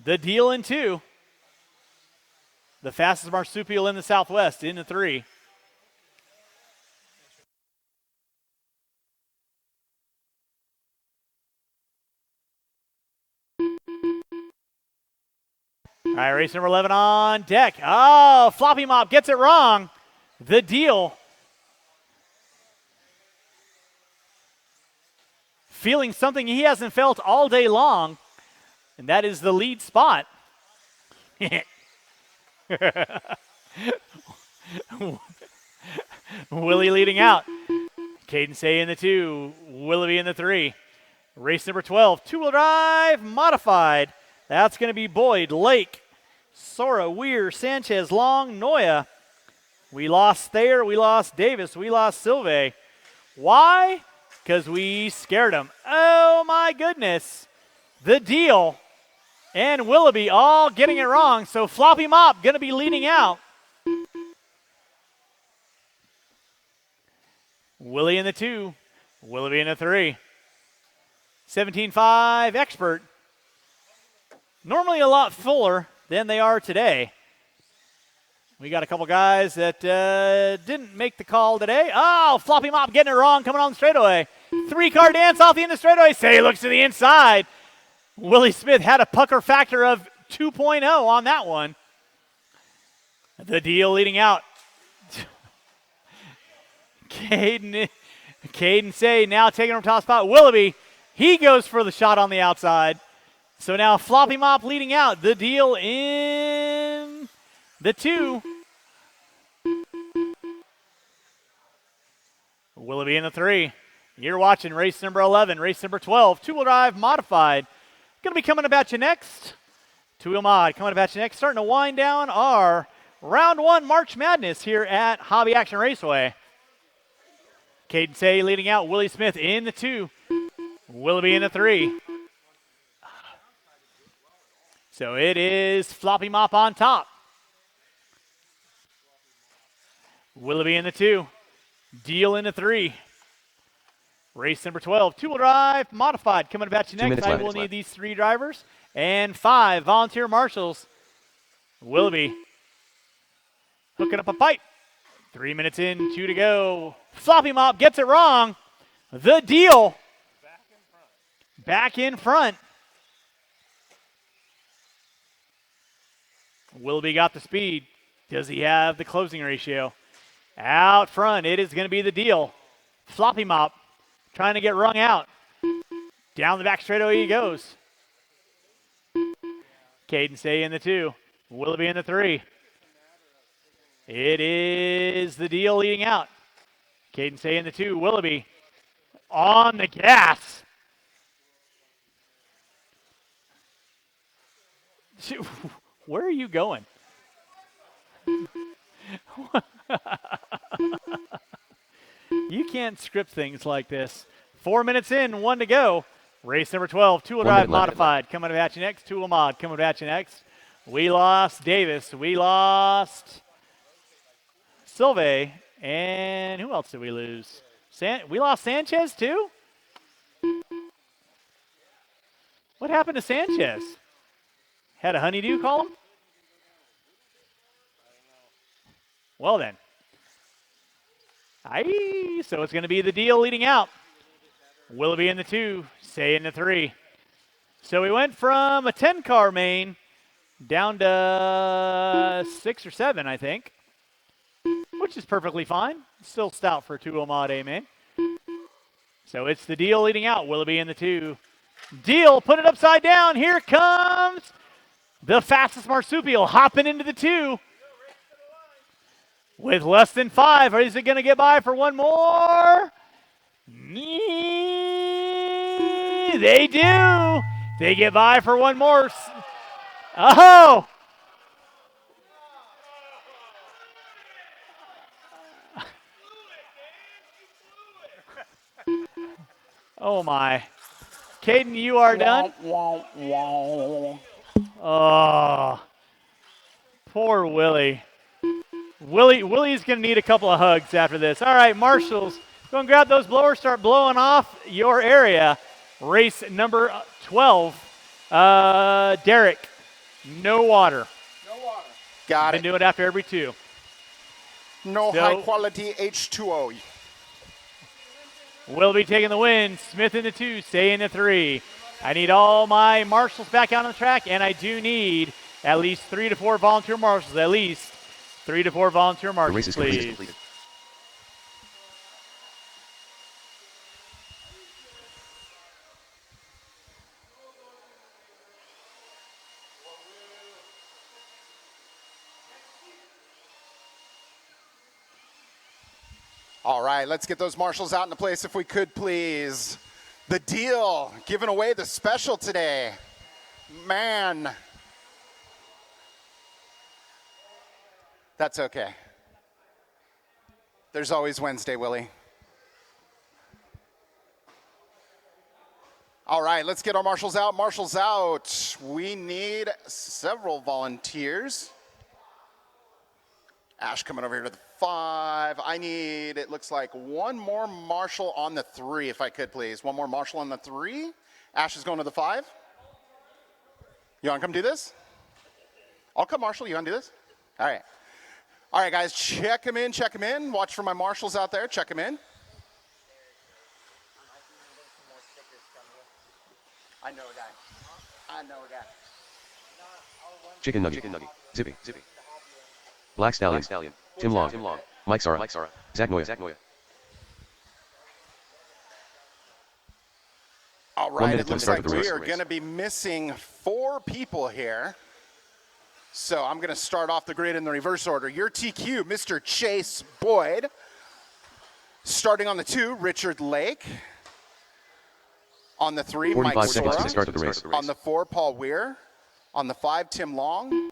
The deal in 2. The fastest marsupial in the Southwest in the 3. right, race number 11 on deck. Oh, Floppy Mop gets it wrong. The Deal. Feeling something he hasn't felt all day long, and that is the lead spot. Willie leading out. Caden Say in the 2, Willoughby in the 3. Race number 12, two-wheel drive, modified. That's going to be Boyd, Lake, Sora, Weir, Sanchez, Long, Noya. We lost Thayer, we lost Davis, we lost Silve. Why? Because we scared them. Oh, my goodness. The Deal and Willoughby all getting it wrong, so Floppy Mop going to be leading out. Willie in the 2, Willoughby in the 3. 17.5 Expert. Normally a lot fuller than they are today. We got a couple guys that didn't make the call today. Oh, Floppy Mop getting it wrong coming on the straightaway. 3-car dance off the end of the straightaway. Say looks to the inside. Willie Smith had a pucker factor of 2.0 on that one. The Deal leading out. Caden Say now taking from top spot. Willoughby, he goes for the shot on the outside. So now Floppy Mop leading out. The Deal in the 2. Willoughby in the 3. You're watching race number 11, race number 12. Two-wheel drive modified. Going to be coming about you next. Two-wheel mod coming about you next. Starting to wind down our round 1 March Madness here at Hobby Action Raceway. Caden Say leading out. Willie Smith in the 2. Willoughby in the 3. So it is Floppy Mop on top. Willoughby in the 2. Deal in the 3. Race number 12. Two-wheel drive modified. Coming about you next. I will need these 3 drivers and 5 volunteer marshals. Willoughby hooking up a pipe. 3 minutes in, 2 to go. Floppy Mop gets it wrong. The Deal back in front. Willoughby got the speed. Does he have the closing ratio? Out front, it is going to be The Deal. Floppy Mop trying to get wrung out. Down the back straightaway he goes. Caden Say in the 2. Willoughby in the 3. It is The Deal leading out. Caden Say in the 2. Willoughby on the gas. Where are you going? You can't script things like this. 4 minutes in, 1 to go. Race number 12, two-wheel drive modified. Coming at you next, two-wheel mod. Coming at you next. We lost Davis. We lost Silve. And who else did we lose? We lost Sanchez too? What happened to Sanchez? Had a honeydew call him? Well then. So it's going to be The Deal leading out. Willoughby in the 2, Say in the 3. So we went from a 10-car main down to 6 or 7, I think, which is perfectly fine. Still stout for a 2-wheel mod A main. So it's The Deal leading out. Willoughby in the 2. Deal, put it upside down. Here comes the fastest marsupial hopping into the 2. With less than 5, is it going to get by for one more? They do. They get by for one more. Oh! Oh my. Caden, you are done? Oh. Poor Willie. Willie's going to need a couple of hugs after this. All right, marshals, go and grab those blowers, start blowing off your area. Race number 12. Derek, no water. No water. Got Been it. doing it after every 2. No high-quality H2O. Will be taking the win. Smith in the 2, Say in the 3. I need all my marshals back out on the track, and I do need At least 3 to 4 volunteer marshals. At least 3 to 4 volunteer The marshals, race is please. completed. All right, let's get those marshals out into place if we could, please. The deal, giving away the special today. Man. That's okay. There's always Wednesday, Willie. All right, let's get our marshals out. Marshals out. We need several volunteers. Ash coming over here to the 5. I need, it looks like, one more marshal on the 3, if I could, please. One more marshal on the 3. Ash is going to the 5. You want to come do this? I'll come, Marshall. You want to do this? All right. All right, guys, check them in, check them in. Watch for my marshals out there. Check them in. I know a guy. I know a guy. Chicken Nugget. Zippy. Black Stallion. Tim Long. Mike Sara. Zach Noya. All 1 right, minute it looks to start like the race. we are going to be missing 4 people here. So I'm going to start off the grid in the reverse order. Your TQ, Mr. Chase Boyd. Starting on the 2, Richard Lake. On the 3, Mike 45 seconds to Sora. start the race. On the 4, Paul Weir. On the 5, Tim Long.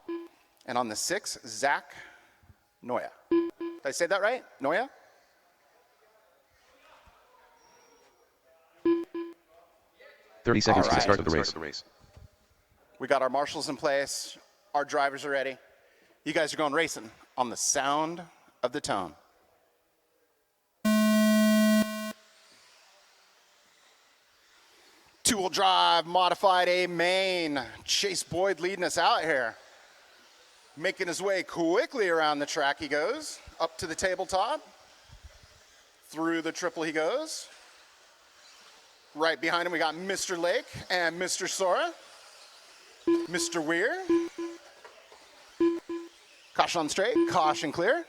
And on the 6, Zach Noya. Did I say that right? Noya? Thirty seconds All to right. start the race. We got our marshals in place. Our drivers are ready. You guys are going racing on the sound of the tone. Two-wheel drive, modified A main. Chase Boyd leading us out here. Making his way quickly around the track he goes. Up to the tabletop. Through the triple he goes. Right behind him we got Mr. Lake and Mr. Sora. Mr. Weir. Caution on straight, caution clear.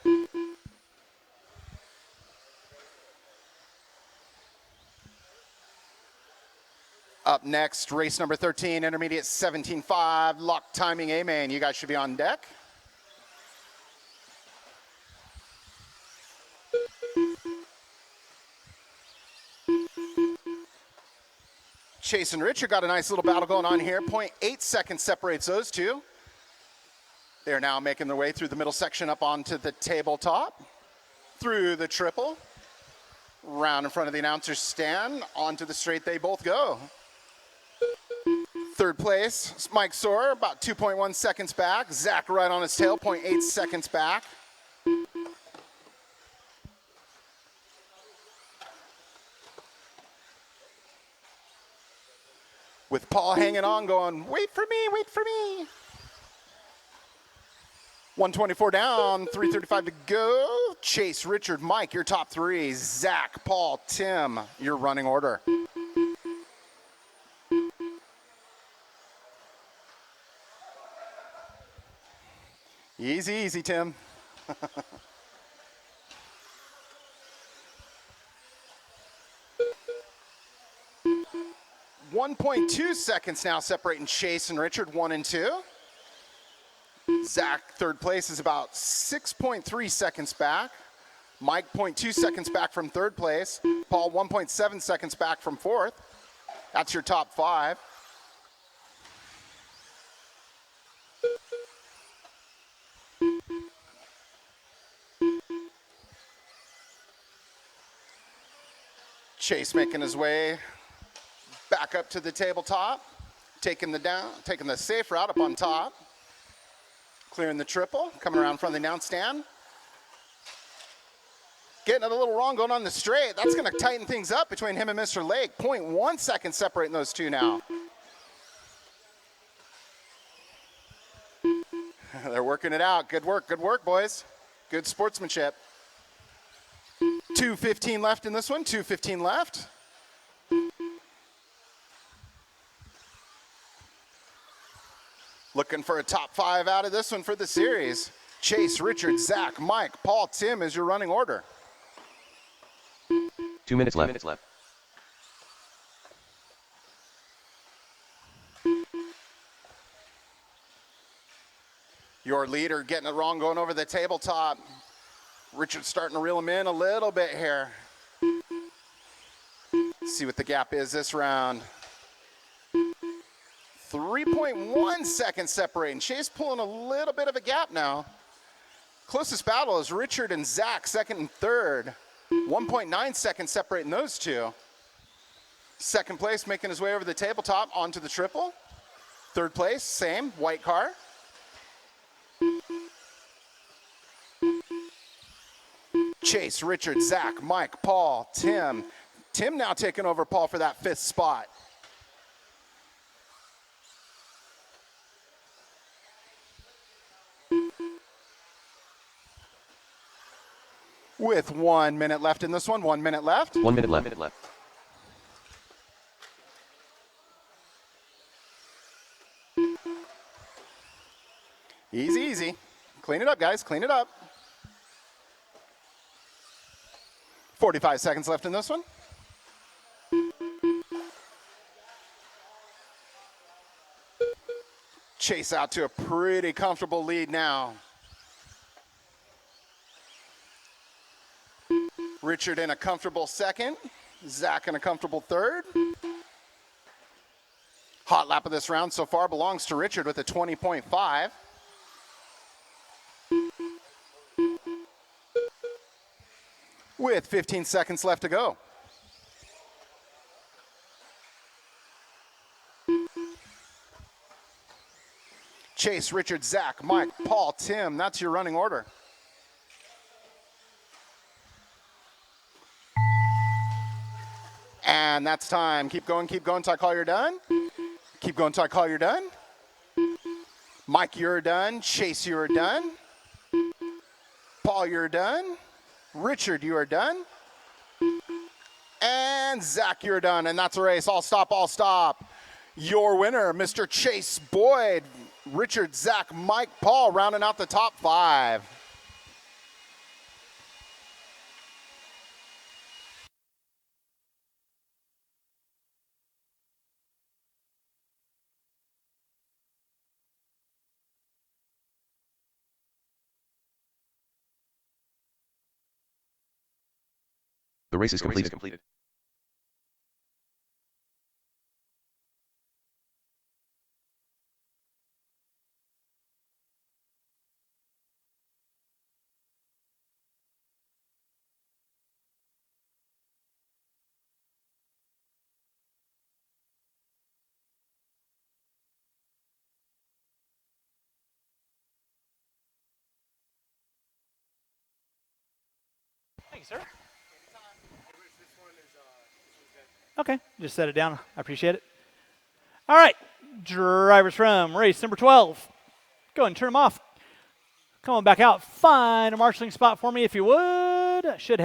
Up next, race number 13, intermediate 17.5, lock timing A-main. You guys should be on deck. Chase and Richard got a nice little battle going on here. 0.8 seconds separates those two. They're now making their way through the middle section up onto the tabletop, through the triple, round in front of the announcer's stand, onto the straight they both go. Third place, Mike Sora, about 2.1 seconds back. Zach right on his tail, 0.8 seconds back. With Paul hanging on, going, wait for me, wait for me. 124 down, 3:35 to go. Chase, Richard, Mike, your top 3. Zach, Paul, Tim, your running order. Easy, easy, Tim. 1.2 seconds now separating Chase and Richard, 1 and 2. Zach, third place, is about 6.3 seconds back. Mike, 0.2 seconds back from third place. Paul, 1.7 seconds back from fourth. That's your top 5. Chase making his way back up to the tabletop, taking the safe route up on top, clearing the triple, coming around from the announce stand. Getting it a little wrong going on the straight. That's going to tighten things up between him and Mr. Lake. 0.1 seconds separating those two now. They're working it out. Good work, boys. Good sportsmanship. 2:15 left in this one, 2:15 left. Looking for a top 5 out of this one for the series. Chase, Richard, Zach, Mike, Paul, Tim is your running order. 2 minutes left. Your leader getting it wrong, going over the tabletop. Richard starting to reel him in a little bit here. See what the gap is this round. 3.1 seconds separating. Chase pulling a little bit of a gap now. Closest battle is Richard and Zach, second and third. 1.9 seconds separating those two. Second place making his way over the tabletop onto the triple. Third place, same, white car. Chase, Richard, Zach, Mike, Paul, Tim. Tim now taking over Paul for that 5th spot. With 1 minute left in this one, 1 minute left. 1 minute left. Easy, easy. Clean it up, guys, clean it up. 45 seconds left in this one. Chase out to a pretty comfortable lead now. Richard in a comfortable second. Zach in a comfortable third. Hot lap of this round so far belongs to Richard with a 20.5. With 15 seconds left to go. Chase, Richard, Zach, Mike, Paul, Tim, that's your running order. And that's time. Keep going until I call you're done. Keep going until I call you're done. Mike, you're done. Chase, you're done. Paul, you're done. Richard, you are done. And Zach, you're done. And that's a race. All stop. Your winner, Mr. Chase Boyd. Richard, Zach, Mike, Paul, rounding out the top 5. The race is completed. Thank you, sir. Okay, just set it down. I appreciate it. All right, drivers from race number 12. Go ahead and turn them off. Come on back out. Find a marshalling spot for me if you would. Need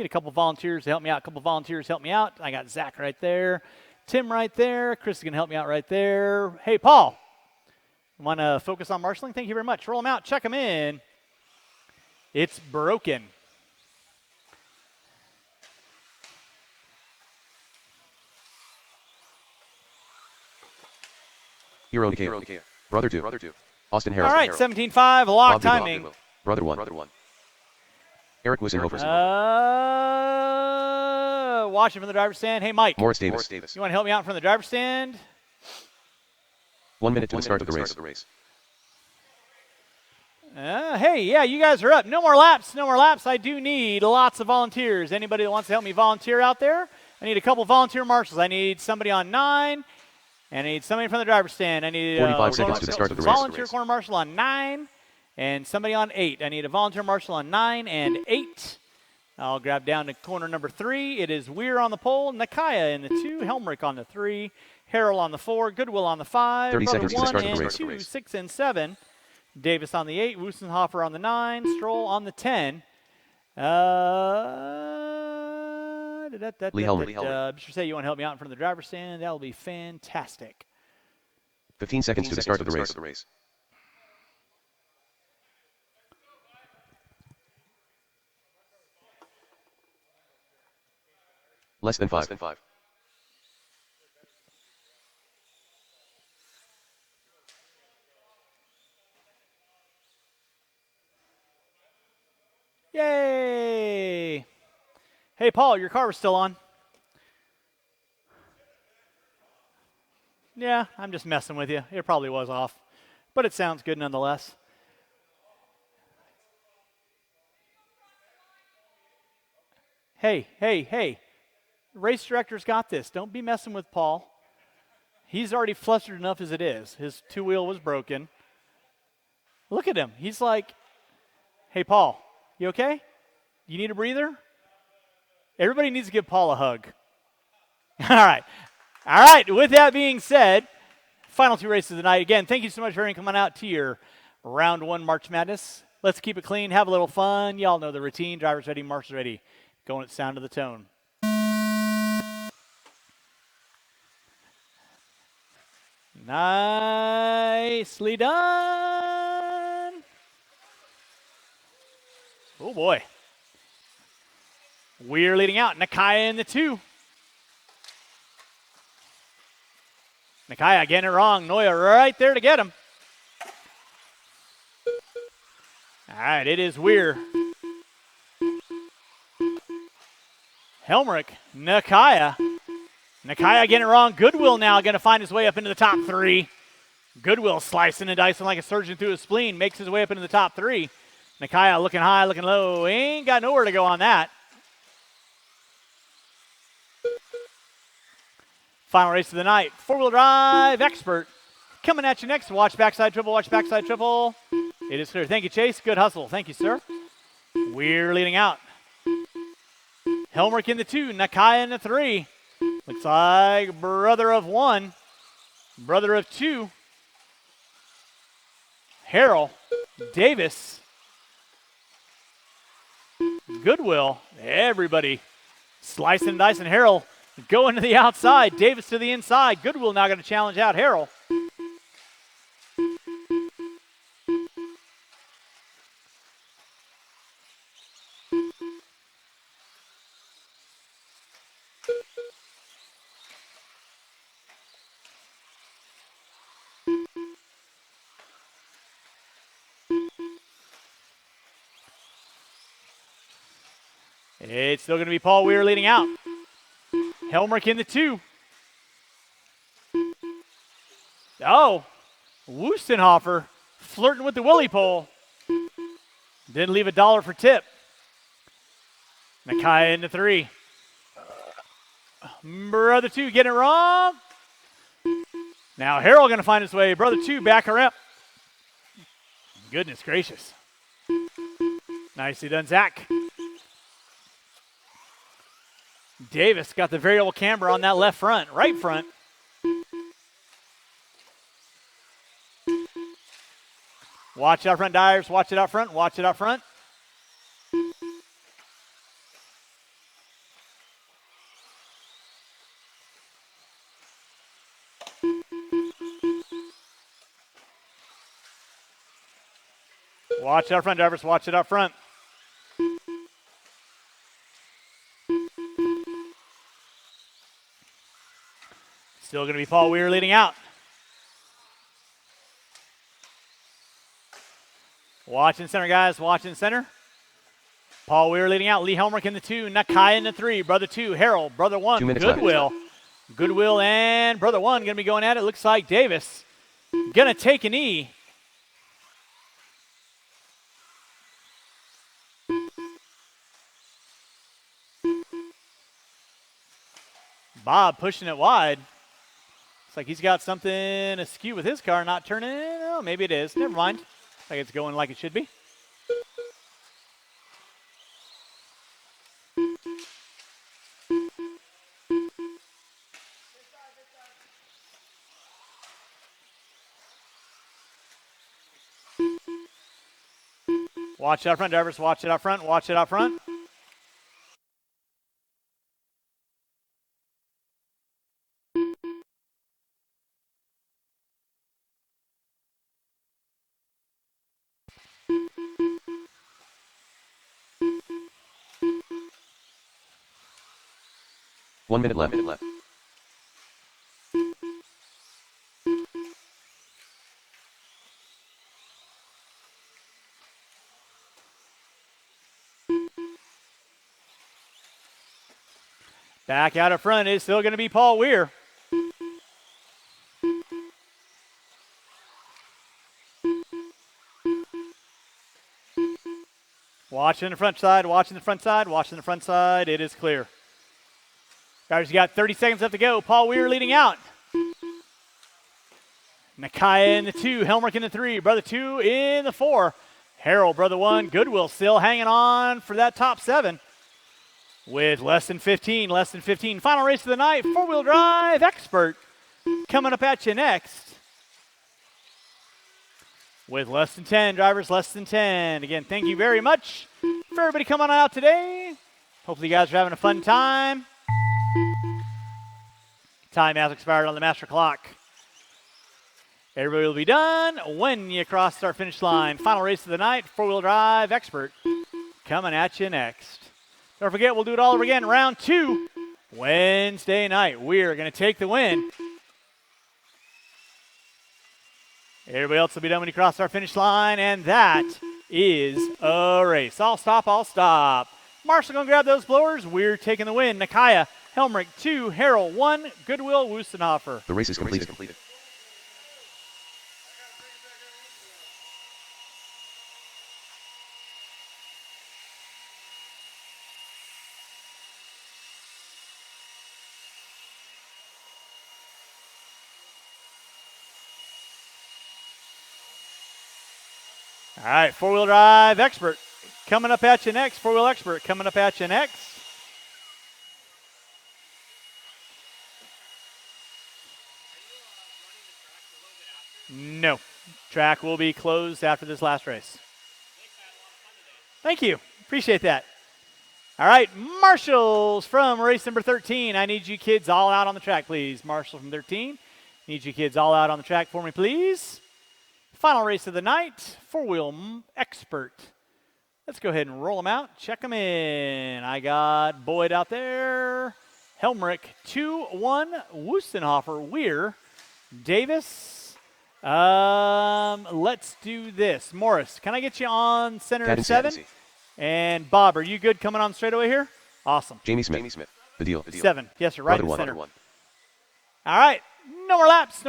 a couple volunteers to help me out. I got Zach right there. Tim right there. Chris is going to help me out right there. Hey, Paul, want to focus on marshalling? Thank you very much. Roll them out. Check them in. It's broken. Hero Nikea. Brother 2. Austin Harrell. All right, 17-5, lock timing. Brother 1. Eric Wissenhofer. Watching from the driver's stand. Hey, Mike. Morris Davis. You want to help me out from the driver's stand? 1 minute to the start of the race. Hey, yeah, you guys are up. No more laps. I do need lots of volunteers. Anybody that wants to help me volunteer out there? I need a couple volunteer marshals. I need somebody on 9. And I need somebody from the driver's stand. I need 45 seconds to the start of the race. Volunteer corner marshal on 9 and somebody on 8. I need a volunteer marshal on 9 and 8. I'll grab down to corner number 3. It is Weir on the pole, Nakaya in the 2, Helmrich on the 3, Harrell on the 4, Goodwill on the 5, 30 Brother seconds to 1 start the and race. 2, 6 and 7, Davis on the 8, Wussenhofer on the 9, Stroll on the 10. Lee Helmrich. Mr. Say, you want to help me out in front of the driver's stand? That will be fantastic. 15 seconds to the start of the race. Less than 5. Yay! Hey, Paul, your car was still on. Yeah, I'm just messing with you. It probably was off, but it sounds good nonetheless. Hey. Race director's got this. Don't be messing with Paul. He's already flustered enough as it is. His two-wheel was broken. Look at him. He's like, hey, Paul, you okay? You need a breather? Everybody needs to give Paul a hug. All right. With that being said, final 2 races of the night. Again, thank you so much for coming out to your round 1 March Madness. Let's keep it clean, have a little fun. Y'all know the routine. Drivers ready, marshals ready. Going at sound of the tone. Nicely done. Oh, boy. We're leading out. Nakaya in the 2. Nakaya getting it wrong. Noya right there to get him. All right, it is Weir. Helmrich, Nakaya. Nakaya getting it wrong. Goodwill now going to find his way up into the top 3. Goodwill slicing and dicing like a surgeon through his spleen. Makes his way up into the top 3. Nakaya looking high, looking low. Ain't got nowhere to go on that. Final race of the night. 4-wheel drive expert. Coming at you next. Watch backside triple, watch backside triple. It is clear. Thank you, Chase. Good hustle. Thank you, sir. We're leading out. Helmrich in the 2. Nakaya in the 3. Looks like brother of 1. Brother of 2. Harrell. Davis. Goodwill. Everybody slicing and dicing. Harrell going to the outside. Davis to the inside. Goodwill now going to challenge out Harrell. It's still going to be Paul Weir leading out. Helmrich in the 2. Oh, Wustenhofer flirting with the Willie pole. Didn't leave $1 for tip. Nakaya in the 3. Brother 2 getting it wrong. Now Harrell going to find his way. Brother 2 back her up. Goodness gracious. Nicely done, Zach. Davis got the variable camber on that left front, right front. Watch it out front, Dyers. Watch it out front. Watch it out front. Watch it out front, Dyers. Watch it out front. Still going to be Paul Weir leading out. Watch in center, guys. Watch in center. Paul Weir leading out. Lee Helmrich in the 2. Nakaya in the 3. Brother 2. Harrell. Brother 1. 2 minutes Goodwill. left. Goodwill and Brother 1 going to be going at it. Looks like Davis going to take an E. Bob pushing it wide. Looks like he's got something askew with his car, not turning. Oh, maybe it is. Never mind. Looks like it's going like it should be. Watch it out front, drivers. Watch it out front. Watch it out front. 1 minute left. Back out up front is still going to be Paul Weir. Watching the front side, watching the front side, watching the front side. It is clear. Guys, you got 30 seconds left to go. Paul Weir leading out. Nakaya in the 2, Helmrich in the 3, Brother 2 in the 4. Harold, Brother 1, Goodwill still hanging on for that top 7. With less than 15. Final race of the night, 4-wheel drive expert coming up at you next. With less than 10, drivers less than 10. Again, thank you very much for everybody coming out today. Hopefully you guys are having a fun time. Time has expired on the master clock. Everybody will be done when you cross our finish line. Final race of the night, 4-wheel drive expert coming at you next. Don't forget, we'll do it all over again. Round 2, Wednesday night. We're going to take the win. Everybody else will be done when you cross our finish line, and that is a race. I'll stop. Marshall going to grab those blowers. We're taking the win. Nakaya, Helmrich 2, Harold 1, Goodwill, Wustenhofer. The race is completed. All right, 4-wheel drive expert coming up at you next. 4-wheel expert coming up at you next. No. Track will be closed after this last race. Thank you. Appreciate that. All right, Marshall's from race number 13. I need you kids all out on the track, please. Marshall from 13. Need you kids all out on the track for me, please. Final race of the night, 4-wheel expert. Let's go ahead and roll them out. Check them in. I got Boyd out there. Helmrich, 2-1. Wustenhofer, Weir, Davis. Let's do this. Morris, can I get you on center 7? And Bob, are you good coming on straight away here? Awesome. Jamie Smith. The deal. 7. Yes, sir. Right in Brother center. 1. All right. No more laps.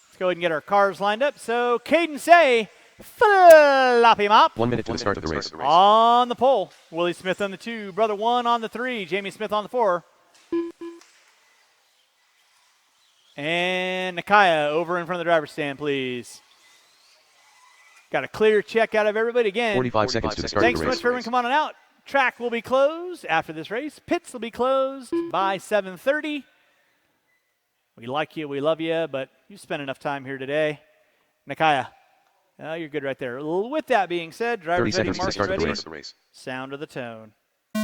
Let's go ahead and get our cars lined up. So, Caden Say, floppy mop. 1 minute to the start of the race. On the pole. Willie Smith on the 2. Brother 1 on the 3. Jamie Smith on the 4. And Nakaya over in front of the driver's stand, please. Got a clear check out of everybody again. 45 seconds to the start Thanks of the so race. much for everyone coming on out. Track will be closed after this race. Pits will be closed by 7:30. We like you, we love you, but you spent enough time here today. Nakaya, you're good right there. With that being said, drivers 30 ready, seconds to the start marshals of the ready. race. Sound of the tone. All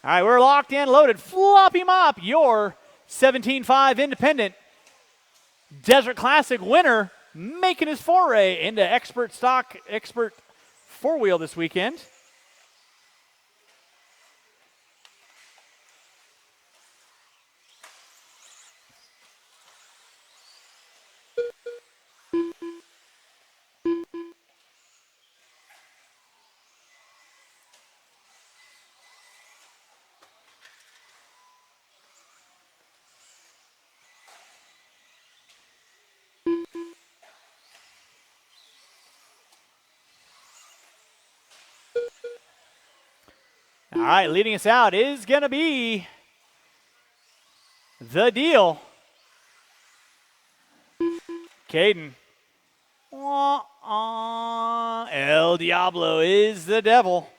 right, we're locked in, loaded. Floppy Mop, your 17.5 Independent Desert Classic winner, making his foray into expert 4-wheel this weekend. All right, leading us out is going to be the deal. Caden. El Diablo is the devil.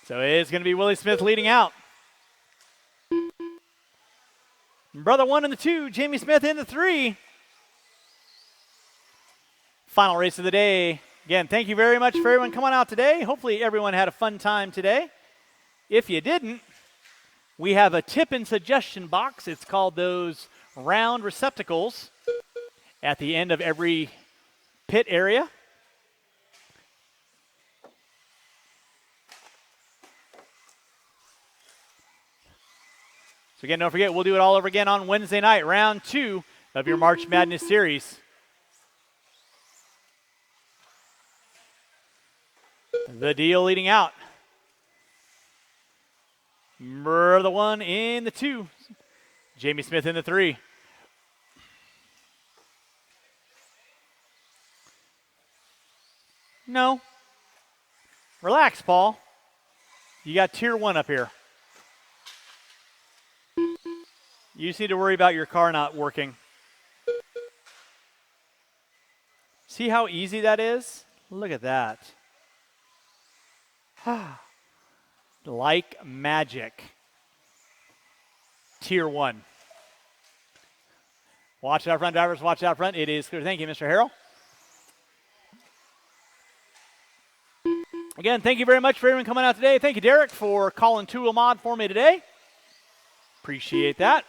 So it's going to be Willie Smith leading out. Brother 1 in the 2, Jamie Smith in the 3. Final race of the day. Again, thank you very much for everyone coming out today. Hopefully everyone had a fun time today. If you didn't, we have a tip and suggestion box. It's called those round receptacles at the end of every pit area. So again, don't forget, we'll do it all over again on Wednesday night, round 2 of your March Madness series. The Deal leading out. The 1 in the 2. Jamie Smith in the 3. No. Relax, Paul. You got tier 1 up here. You just need to worry about your car not working. See how easy that is? Look at that. Like magic. Tier 1. Watch out front, drivers. Watch out front. It is clear. Thank you, Mr. Harrell. Again, thank you very much for everyone coming out today. Thank you, Derek, for calling Tool Mod for me today. Appreciate that.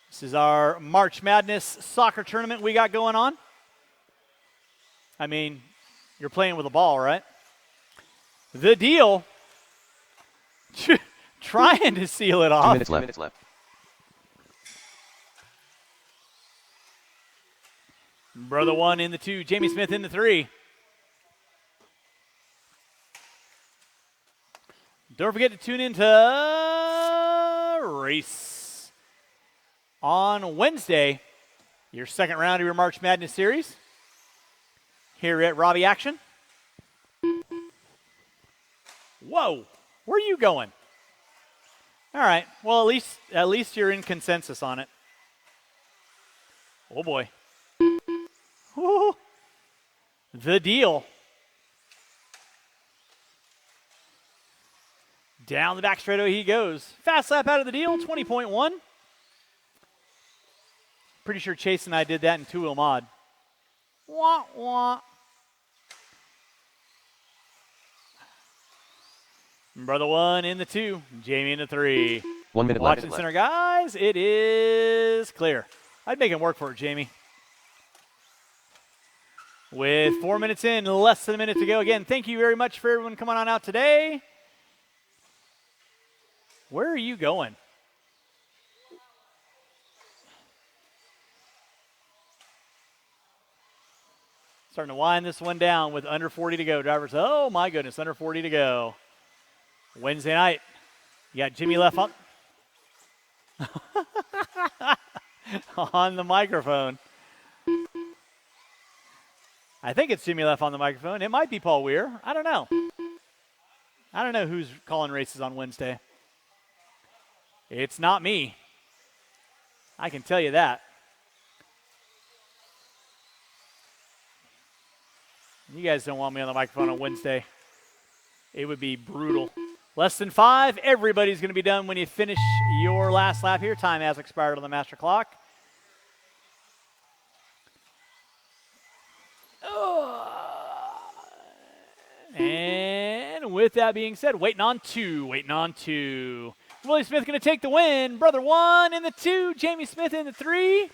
This is our March Madness soccer tournament we got going on. I mean, you're playing with a ball, right? The Deal. Trying to seal it off. 2 minutes left. Brother 1 in the 2. Jamie Smith in the 3. Don't forget to tune in to Race on Wednesday, your second round of your March Madness series here at Robbie Action. Whoa, where are you going? All right, well, at least you're in consensus on it. Oh boy. Woo. The Deal. Down the back straightaway he goes. Fast lap out of the Deal, 20.1. Pretty sure Chase and I did that in two-wheel mod. Wah, wah. Brother 1 in the 2. Jamie in the 3. 1 minute Watch left. in center, guys. It is clear. I'd make him work for it, Jamie. With 4 minutes in, less than a minute to go. Again, thank you very much for everyone coming on out today. Where are you going? Starting to wind this one down with under 40 to go. Drivers, oh my goodness, under 40 to go. Wednesday night, you got Jimmy left on the microphone. I think it's Jimmy left on the microphone. It might be Paul Weir. I don't know. I don't know who's calling races on Wednesday. It's not me. I can tell you that. You guys don't want me on the microphone on Wednesday. It would be brutal. Less than 5. Everybody's going to be done when you finish your last lap here. Time has expired on the master clock. And with that being said, waiting on 2. Willie Smith going to take the win. Brother 1 in the 2. Jamie Smith in the 3.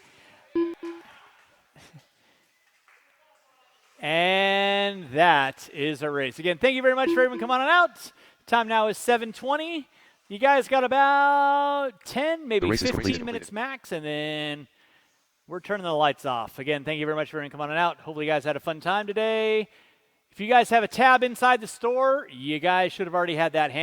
And that is a race. Again, thank you very much for everyone coming on out. Time now is 7:20. You guys got about 10, maybe 15 minutes max, and then we're turning the lights off. Again, thank you very much for everyone coming on out. Hopefully you guys had a fun time today. If you guys have a tab inside the store, you guys should have already had that handled.